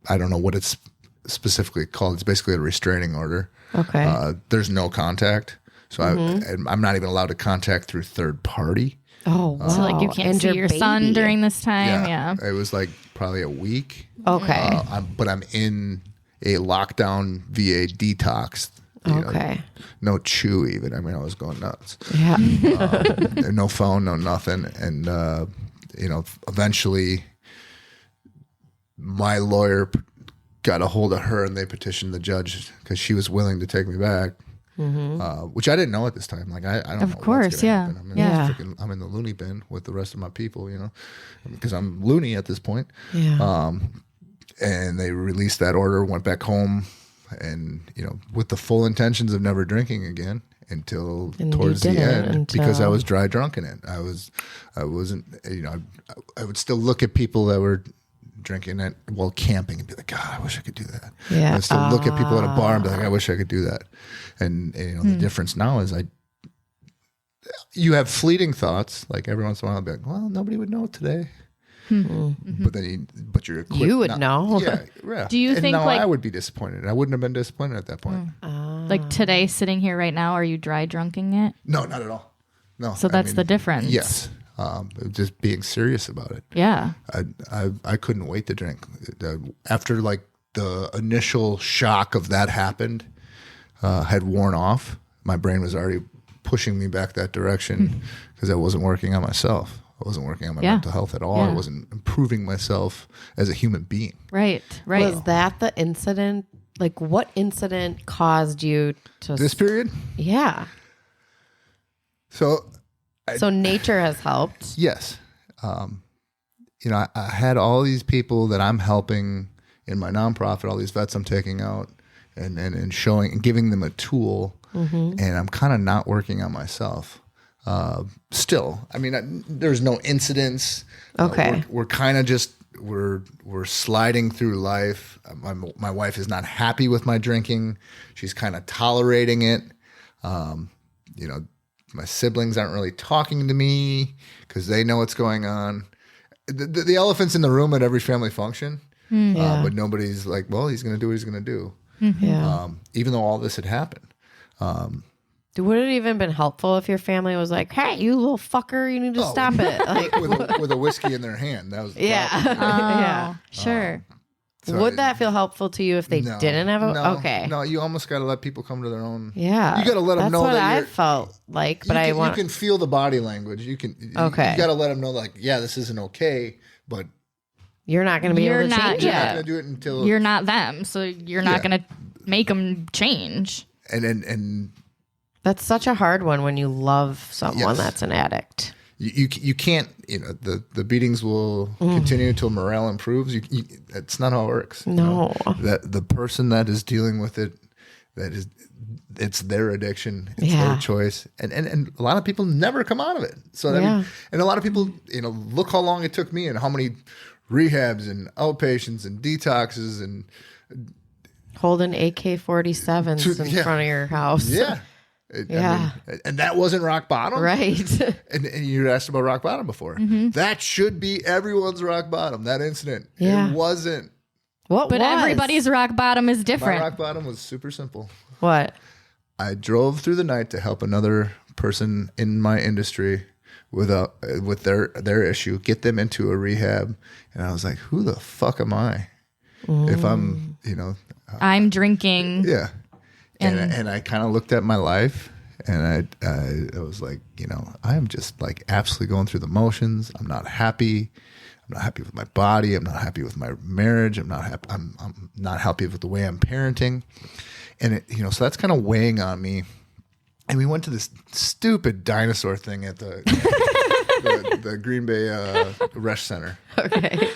I don't know what it's specifically called. It's basically a restraining order. Okay. There's no contact, so I'm not even allowed to contact through third party. Oh, wow. So like you can't And see your son baby. during this time. Yeah. It was like probably a week. Okay. But I'm in a lockdown VA detox. you know, Okay. no chew even. I mean, I was going nuts. Yeah. No phone, no nothing. And, you know, eventually my lawyer got a hold of her and they petitioned the judge because she was willing to take me back. Which I didn't know at this time. Like I don't know. Of course, what's gonna yeah. happen. I'm in, Yeah. I'm in the loony bin with the rest of my people, you know, because I'm loony at this point. Yeah. And they released that order, went back home, and you know, with the full intentions of never drinking again until And you towards the didn't end, because I until- was dry drunk in it. I wasn't, you know, I would still look at people that were drinking it while camping and be like, God, I wish I could do that. Yeah. I'd still look at people at a bar and be like, I wish I could do that. And you know, the difference now is you have fleeting thoughts. Like every once in a while, I'll be like, well, nobody would know today. But then, you're equipped You would now. know. Yeah. Do you and think, now like- I would be disappointed? I wouldn't have been disappointed at that point. Like today, sitting here right now, are you dry drunking it? No, not at all. No. So that's the difference. Yes. Just being serious about it. Yeah. I couldn't wait to drink. After like the initial shock of that happened had worn off, my brain was already pushing me back that direction because I wasn't working on myself. I wasn't working on my mental health at all. Yeah. I wasn't improving myself as a human being. Right. Right. Was that the incident? Like, what incident caused you to? This period? Yeah. So So nature has helped. yes. You know, I had all these people that I'm helping in my nonprofit, all these vets I'm taking out and showing and giving them a tool. And I'm kind of not working on myself. Still, I mean, there's no incidents. Okay. We're kind of just, we're sliding through life. My wife is not happy with my drinking. She's kind of tolerating it. You know, my siblings aren't really talking to me because they know what's going on. The elephant's in the room at every family function, Yeah. but nobody's like, well, he's going to do what he's going to do. Yeah. Even though all this had happened. Would it even been helpful if your family was like, "Hey, you little fucker, you need to stop it"? Like, with a whiskey in their hand. That was the yeah, problem. yeah. Sure. So Would that feel helpful to you if they no, didn't have a? no, Okay. No, you almost got to let people come to their own. Yeah. You got to let them That's know what that I you're. felt like, but you I can feel the body language. You can. Okay. You got to let them know, like, yeah, this isn't okay, but you're not going to be You're able to not- change you're it. not going to do it until You're not them, so you're not Yeah. going to make them change. and That's such a hard one when you love someone Yes. that's an addict. you can't. You know, the beatings will continue until morale improves. That's not how it works. you know? No. That the person that is dealing with it, it's their addiction, it's Yeah. their choice, and a lot of people never come out of it. So that Yeah. and a lot of people, you know, look how long it took me and how many rehabs and outpatients and detoxes and Holding AK-47s in Yeah. front of your house. yeah. Yeah. And that wasn't rock bottom, Right. And you asked about rock bottom before. That should be everyone's rock bottom. That incident, Yeah. it wasn't. What But was? everybody's rock bottom is My different. rock bottom was super simple. What? I drove through the night to help another person in my industry with their issue, get them into a rehab, and I was like, "Who the fuck am I? If I'm, you know, I'm drinking. yeah." And I kind of looked at my life, and I was like, you know, I am just like absolutely going through the motions. I'm not happy. I'm not happy with my body. I'm not happy with my marriage. I'm not happy. I'm not happy with the way I'm parenting. And it, you know, so that's kind of weighing on me. And we went to this stupid dinosaur thing at the Green Bay Resh Center. Okay.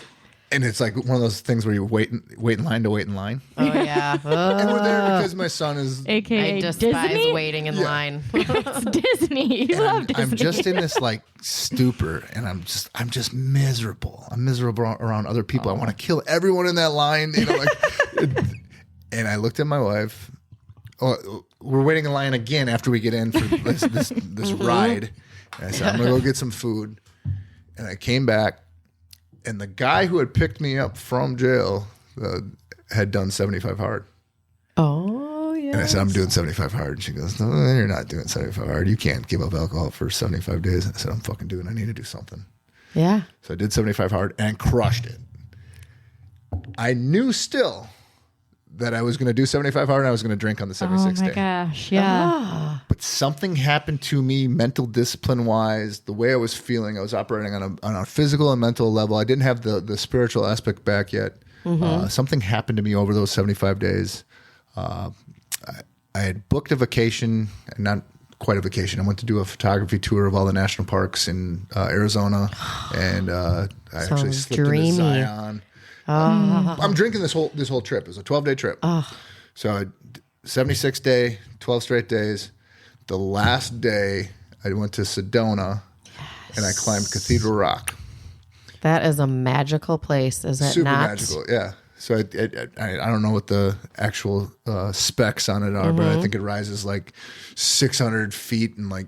And it's like one of those things where you wait in line to wait in line. Oh yeah. And we're there because my son is. AKA I despise Disney. waiting in line. It's Disney. You love Disney. I'm just in this like stupor, and I'm just miserable. I'm miserable around other people. I want to kill everyone in that line. You know, like. And I looked at my wife. Oh, we're waiting in line again after we get in for this ride. And I said, I'm gonna go get some food. And I came back. And the guy who had picked me up from jail had done 75 hard. Oh, yeah. And I said, I'm doing 75 hard. And she goes, no, you're not doing 75 hard. You can't give up alcohol for 75 days. And I said, I'm fucking doing it. I need to do something. Yeah. So I did 75 hard and crushed it. I knew still that I was going to do 75 hard and I was going to drink on the 76th Oh my day. gosh. Yeah. But something happened to me mental discipline wise, the way I was feeling. I was operating on a physical and mental level. I didn't have the spiritual aspect back yet. Something happened to me over those 75 days. I had booked a vacation, not quite a vacation. I went to do a photography tour of all the national parks in Arizona. And I actually slipped into Zion. I'm drinking this whole trip. It was a 12-day trip. So 76 day, 12 straight days. The last day, I went to Sedona, and I climbed Cathedral Rock. That is a magical place, is it Super not? magical, yeah. So I don't know what the actual specs on it are, but I think it rises like 600 feet and like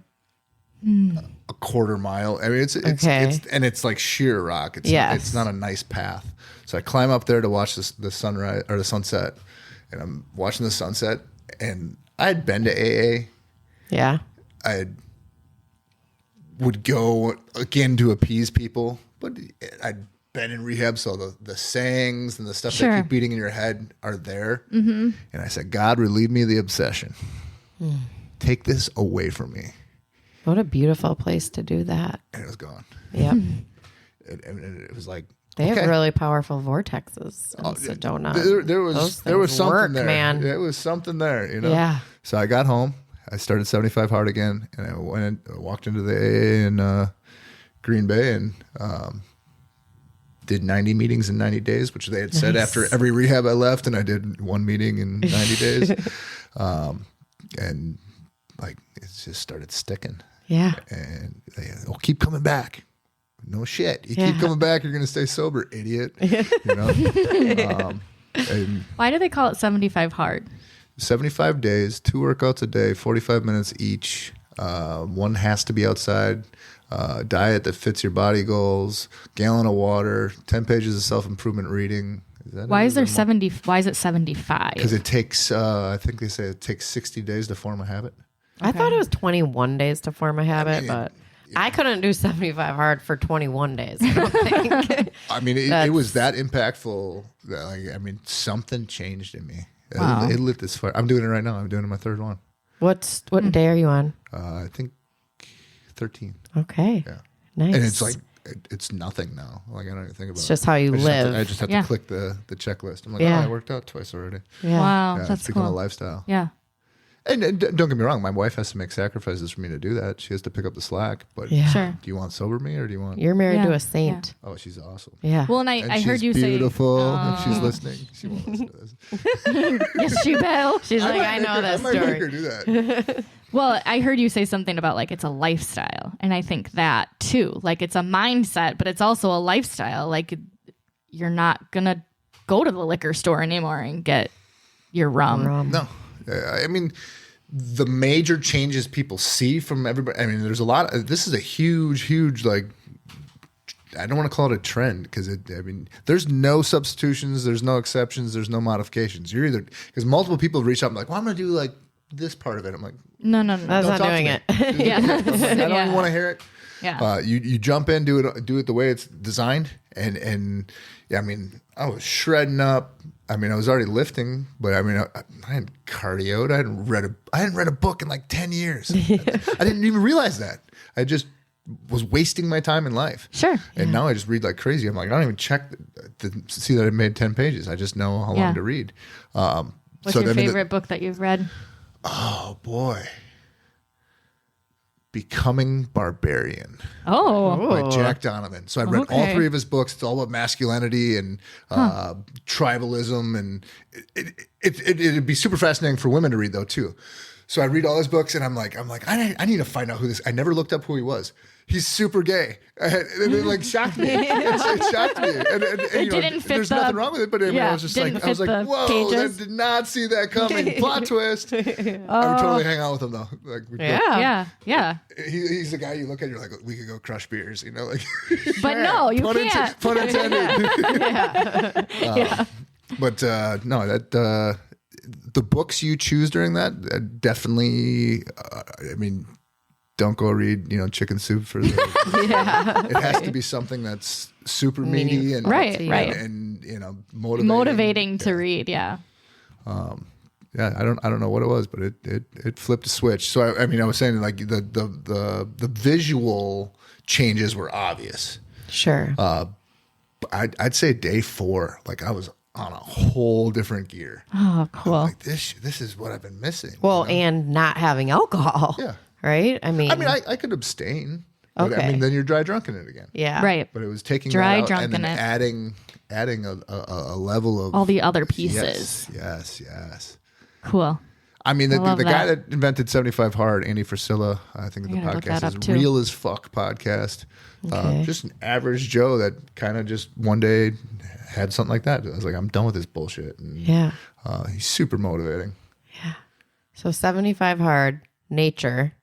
a quarter mile. I mean, it's like sheer rock. It's not a nice path. So I climb up there to watch the sunrise or the sunset, and I'm watching the sunset. And I had been to AA. Yeah. I would go again to appease people, but I'd been in rehab, so the sayings and the stuff that keep beating in your head are there. Mm-hmm. And I said, God, relieve me of the obsession. Take this away from me. What a beautiful place to do that. And it was gone. Yep. It was like, They have really powerful vortexes in Sedona. There was something work, there. Man. It was something there, you know? Yeah. So I got home. I started 75 hard again, and I walked into the AA in Green Bay and did 90 meetings in 90 days, which they had said after every rehab I left, and I did one meeting in 90 days. And like it just started sticking. Yeah. And keep coming back. No shit. You keep coming back, you're going to stay sober, idiot. You know? And Why do they call it 75 hard? 75 days, 2 workouts a day, 45 minutes each. One has to be outside. Diet that fits your body goals. Gallon of water. 10 pages of self-improvement reading. Why is there 70? Why is it 75? Because it takes, I think they say it takes 60 days to form a habit. I thought it was 21 days to form a habit, but I couldn't do 75 hard for 21 days, I don't think. I mean, it was that impactful. That, something changed in me. Wow. It lit this fire. I'm doing it right now. I'm doing it my third one. What day are you on? I think 13. Okay. Yeah. Nice. And it's like, it's nothing now. Like, I don't even think about it. It's just how you live. I just have to click the checklist. I'm like, I worked out twice already. Yeah. Wow, Yeah, that's it's become cool. a lifestyle. Yeah. And don't get me wrong, my wife has to make sacrifices for me to do that. She has to pick up the slack. But Yeah. Sure. do you want sober me or do you want? You're married Yeah. to a saint. Oh, she's awesome. Yeah. Well, and And I heard she's you say beautiful. If she's listening, she won't listen to this. yes, she will. She's like, I know that I might make her story. do that. Well, I heard you say something about like it's a lifestyle, and I think that too. Like it's a mindset, but it's also a lifestyle. Like you're not gonna go to the liquor store anymore and get your rum. No, I mean, the major changes people see from everybody. I mean, there's a lot. This is a huge like. I don't want to call it a trend because there's no substitutions, there's no exceptions, there's no modifications. You're either because multiple people have reached out and like, well, I'm going to do like this part of it. I'm like, No. That's don't not talk to doing me. it. Yeah. I don't even want to hear it. Yeah. You jump in, do it the way it's designed, and yeah, I mean, I was shredding up. I mean, I was already lifting, but I mean, I hadn't cardioed. I hadn't read a book in like 10 years. I didn't even realize that. I just was wasting my time in life. Sure. And now I just read like crazy. I'm like, I don't even check to see that I made 10 pages. I just know how long to read. What's your favorite book that you've read? Oh boy. Becoming Barbarian Oh. by Jack Donovan. So I read all 3 of his books. It's all about masculinity and tribalism, and it'd be super fascinating for women to read though too. So I read all his books, and I'm like, I need to find out who this. I never looked up who he was. He's super gay. And it like shocked me. It shocked me. And you know, didn't fit there's nothing wrong with it, but I mean, I was just like, whoa, pages. I did not see that coming. Plot twist. I would totally hang out with him though. Like, Yeah. he's the guy you look at, you're like, we could go crush beers, you know, like. But no, you can't. Pun intended. But no, that the books you choose during that definitely. I mean, don't go read, you know, Chicken Soup for the. It has to be something that's super meaty and right, and you know, motivating to read. Yeah. Yeah, I don't know what it was, but it flipped a switch. So I mean, I was saying like the visual changes were obvious. Sure. I'd say day 4, like I was on a whole different gear. Oh, cool. Like this is what I've been missing. Well, you know? and not having alcohol. Yeah. Right? I mean, I could abstain. But, Okay. I mean, then you're dry drunk in it again. yeah. Right. But it was taking Dry that out drunk and then in it. adding a level of All the other pieces. Yes. Cool. I mean, the love guy that. that invented 75 Hard, Andy Frisella, I think the gotta look that podcast up is too. Real as Fuck podcast. Okay. Just an average Joe that kind of just one day had something like that. I was like, I'm done with this bullshit. And, Yeah. he's super motivating. So 75 hard, nature,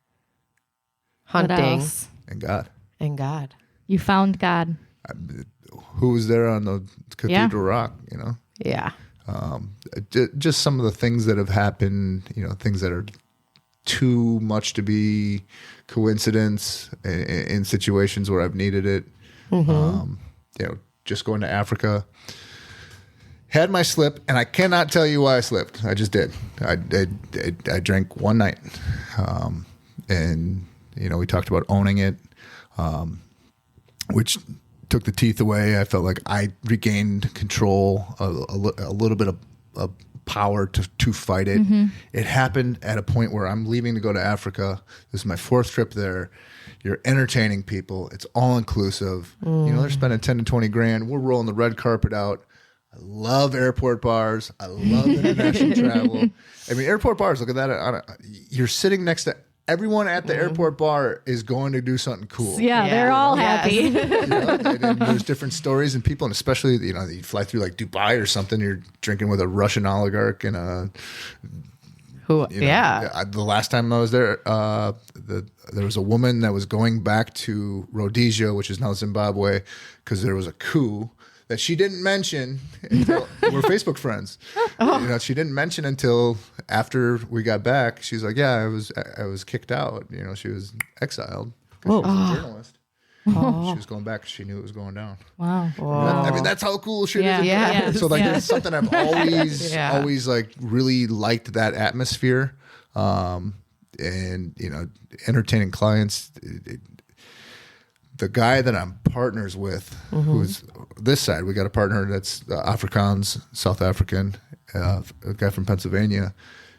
What hunting, else? And God, and God. You found God. who was there on the Cathedral Rock, you know? Yeah. Just some of the things that have happened, you know, things that are too much to be coincidence in situations where I've needed it. You know, just going to Africa, had my slip, and I cannot tell you why I slipped. I just did. I drank one night, and you know, we talked about owning it, which took the teeth away. I felt like I regained control, a little bit of power to fight it. It happened at a point where I'm leaving to go to Africa. This is my 4th trip there. You're entertaining people. It's all inclusive. You know, they're spending 10 to 20 grand. We're rolling the red carpet out. I love airport bars. I love international travel. I mean, airport bars, look at that. You're sitting next to everyone at the airport bar is going to do something cool. Yeah, they're all happy. You know, and there's different stories and people, and especially, you know, you fly through like Dubai or something, you're drinking with a Russian oligarch and a Who? you know, Yeah. the last time I was there, there was a woman that was going back to Rhodesia, which is now Zimbabwe, because there was a coup that she didn't mention until we're Facebook friends. You know, she didn't mention until after we got back. She's like, "Yeah, I was kicked out. You know, she was exiled because she was a journalist. She was going back. She knew it was going down. Wow. I mean, that's how cool shit is. Yeah. So like, Yeah. that's something I've always, Yeah. always like really liked that atmosphere. And you know, entertaining clients. The guy that I'm partners with, who's this side, we got a partner that's Afrikaans, South African, a guy from Pennsylvania,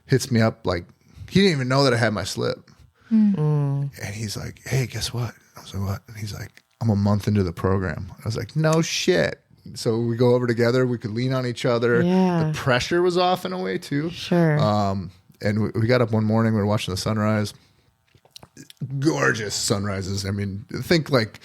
hits me up like he didn't even know that I had my slip, and he's like, "Hey, guess what?" I was like, "What?" And he's like, "I'm a month into the program." I was like, "No shit." So we go over together. We could lean on each other. Yeah. The pressure was off in a way too. Sure. And we got up one morning. We were watching the sunrise. Gorgeous sunrises. I mean, think like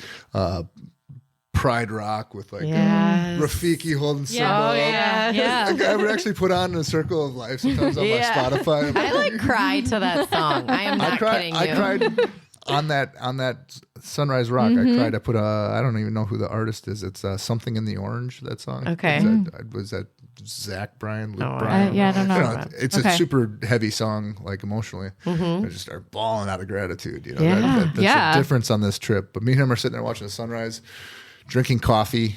Pride Rock with like Yes. Rafiki holding Simba Yeah. up. Yeah. Like, I would actually put on A Circle of Life sometimes on my Spotify. I like cry to that song. I am not kidding you. I cried on that Sunrise Rock. I cried. I put I don't even know who the artist is. It's Something in the Orange. That song. Okay. Was that Zach Bryan, Luke No, Bryan? I don't know. You know, it's Okay. a super heavy song, like emotionally. I just start bawling out of gratitude. You know, Yeah. that's Yeah. the difference on this trip. But me and him are sitting there watching the sunrise, drinking coffee,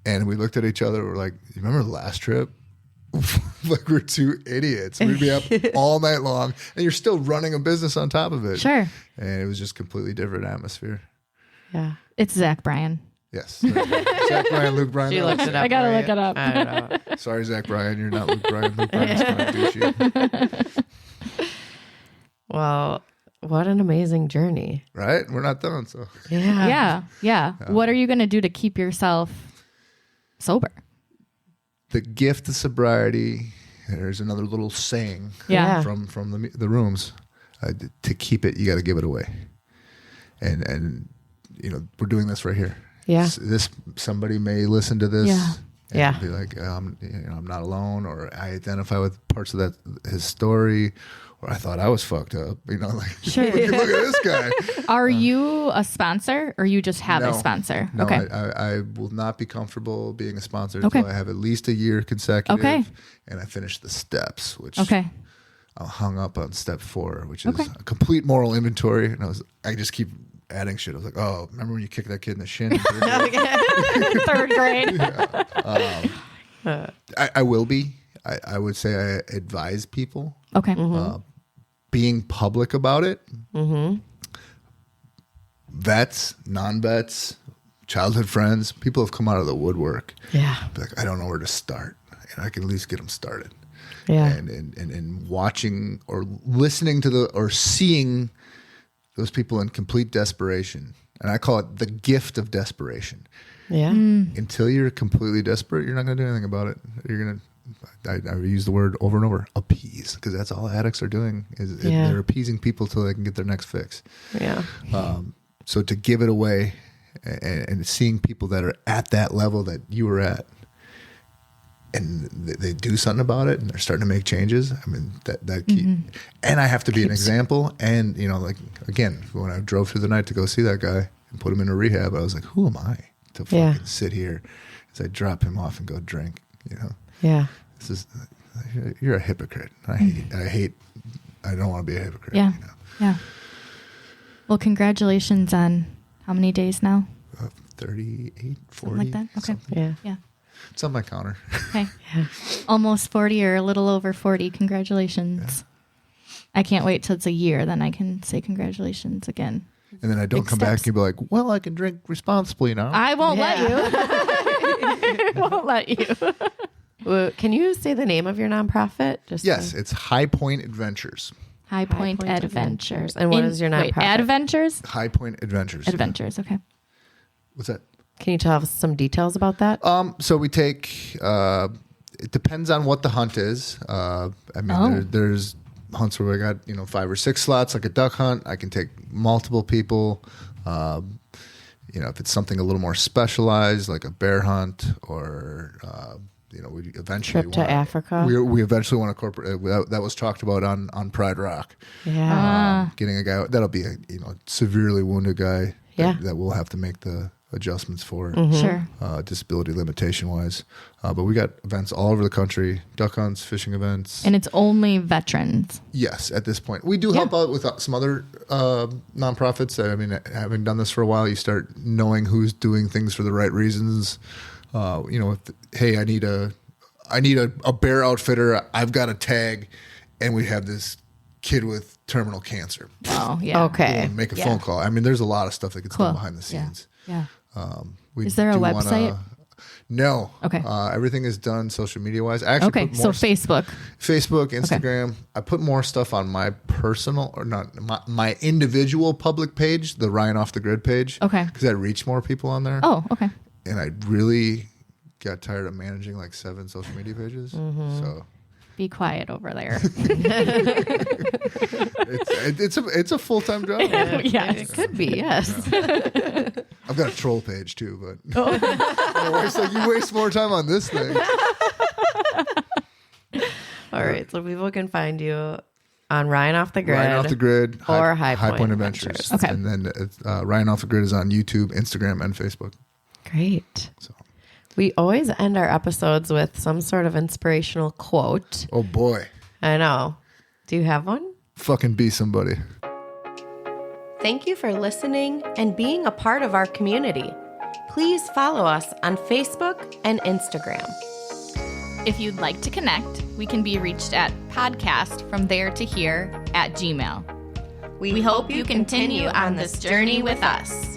and we looked at each other. We're like, "You remember the last trip?" Like we're two idiots. We'd be up all night long, and you're still running a business on top of it. Sure. And it was just completely different atmosphere. Yeah. It's Zach Bryan. Yes. Zach Bryan, Luke Bryan. She no, looked it up. I gotta right? look it up. I don't know. Sorry, Zach Bryan. You're not Luke Bryan. Luke Bryan's kind of douchey. Well, What an amazing journey. Right? We're not done. So Yeah. What are you going to do to keep yourself sober? the gift of sobriety. There's another little saying Yeah. from the rooms. To keep it, you got to give it away. And you know, we're doing this right here. Yeah. Somebody may listen to this. Yeah. And Yeah. be like, I'm not alone, or I identify with parts of his story, or I thought I was fucked up. You know, like Sure. look at this guy. Are you a sponsor, or you just have a No. sponsor? No, Okay. I will not be comfortable being a sponsor Okay. until I have at least a year consecutive. Okay. And I finish the steps, which Okay. I'm hung up on step 4, which is Okay. a complete moral inventory. And I just keep adding shit. I was like, oh, remember when you kicked that kid in the shin? Third grade. I will be. I would say I advise people Okay. being public about it. Vets, non-vets, childhood friends, people have come out of the woodwork. Yeah. Be like, I don't know where to start, and I can at least get them started. Yeah. And watching or listening to or seeing those people in complete desperation, and I call it the gift of desperation. Yeah. Until you're completely desperate, you're not going to do anything about it. You're going to, I use the word over and over, appease, because that's all addicts are doing is they're appeasing people till they can get their next fix. Yeah. So to give it away and seeing people that are at that level that you were at, and they do something about it and they're starting to make changes. I mean, that key. And I have to be an example. And, you know, like, again, when I drove through the night to go see that guy and put him in a rehab, I was like, who am I to fucking sit here as I drop him off and go drink, you know? Yeah. This is, you're a hypocrite. I don't want to be a hypocrite. Yeah. You know? Yeah. Well, congratulations on how many days now? 38, 40. Something like that? Okay. Yeah. Yeah. It's on my counter. Okay. Almost 40 or a little over 40. Congratulations. I can't wait till it's a year. Then I can say congratulations again. And then I don't Big come back steps. and be like, well, I can drink responsibly now. I won't let you. I won't let you. Well, can you say the name of your nonprofit? Just Yes, it's High Point Adventures. High Point Point Adventures. And what is your Wait, nonprofit? Adventures? High Point Adventures. Adventures. Okay. What's that? Can you tell us some details about that? So we take, it depends on what the hunt is. I mean, there's hunts where we got, 5 or 6 slots, like a duck hunt. I can take multiple people. If it's something a little more specialized, like a bear hunt, or, we eventually Trip to Africa? We eventually want to corporate, that was talked about on Pride Rock. Yeah. Getting a guy, that'll be a, severely wounded guy that we'll have to make the adjustments for. Sure. Disability limitation wise. But we got events all over the country, duck hunts, fishing events. And it's only veterans. Yes, at this point. We do help out with some other nonprofits. I mean, having done this for a while, you start knowing who's doing things for the right reasons. Hey, I need a bear outfitter. I've got a tag, and we have this kid with terminal cancer. Oh, yeah. Okay. Make a phone call. I mean, there's a lot of stuff that gets done behind the scenes. Yeah. We Is there a do website? No. Okay. everything is done social media wise. I actually Okay. put So more Facebook. Instagram. I put more stuff on my personal, or not my individual public page, the Ryan Off the Grid page. Okay. Because I reach more people on there. Oh, okay. And I really got tired of managing like 7 social media pages. So Be quiet over there. it's a full-time job. Yes. It could be, yes. I've got a troll page too, but my wife's like, you waste more time on this thing. All right. So people can find you on Ryan Off the Grid. Ryan Off the Grid or High High Point Point Adventures. Okay. And then Ryan Off the Grid is on YouTube, Instagram, and Facebook. Great. So. We always end our episodes with some sort of inspirational quote. Oh boy. I know. Do you have one? Fucking be somebody. Thank you for listening and being a part of our community. Please follow us on Facebook and Instagram. If you'd like to connect, we can be reached at podcastfromtheretohere@gmail.com. We hope you continue on this journey with us.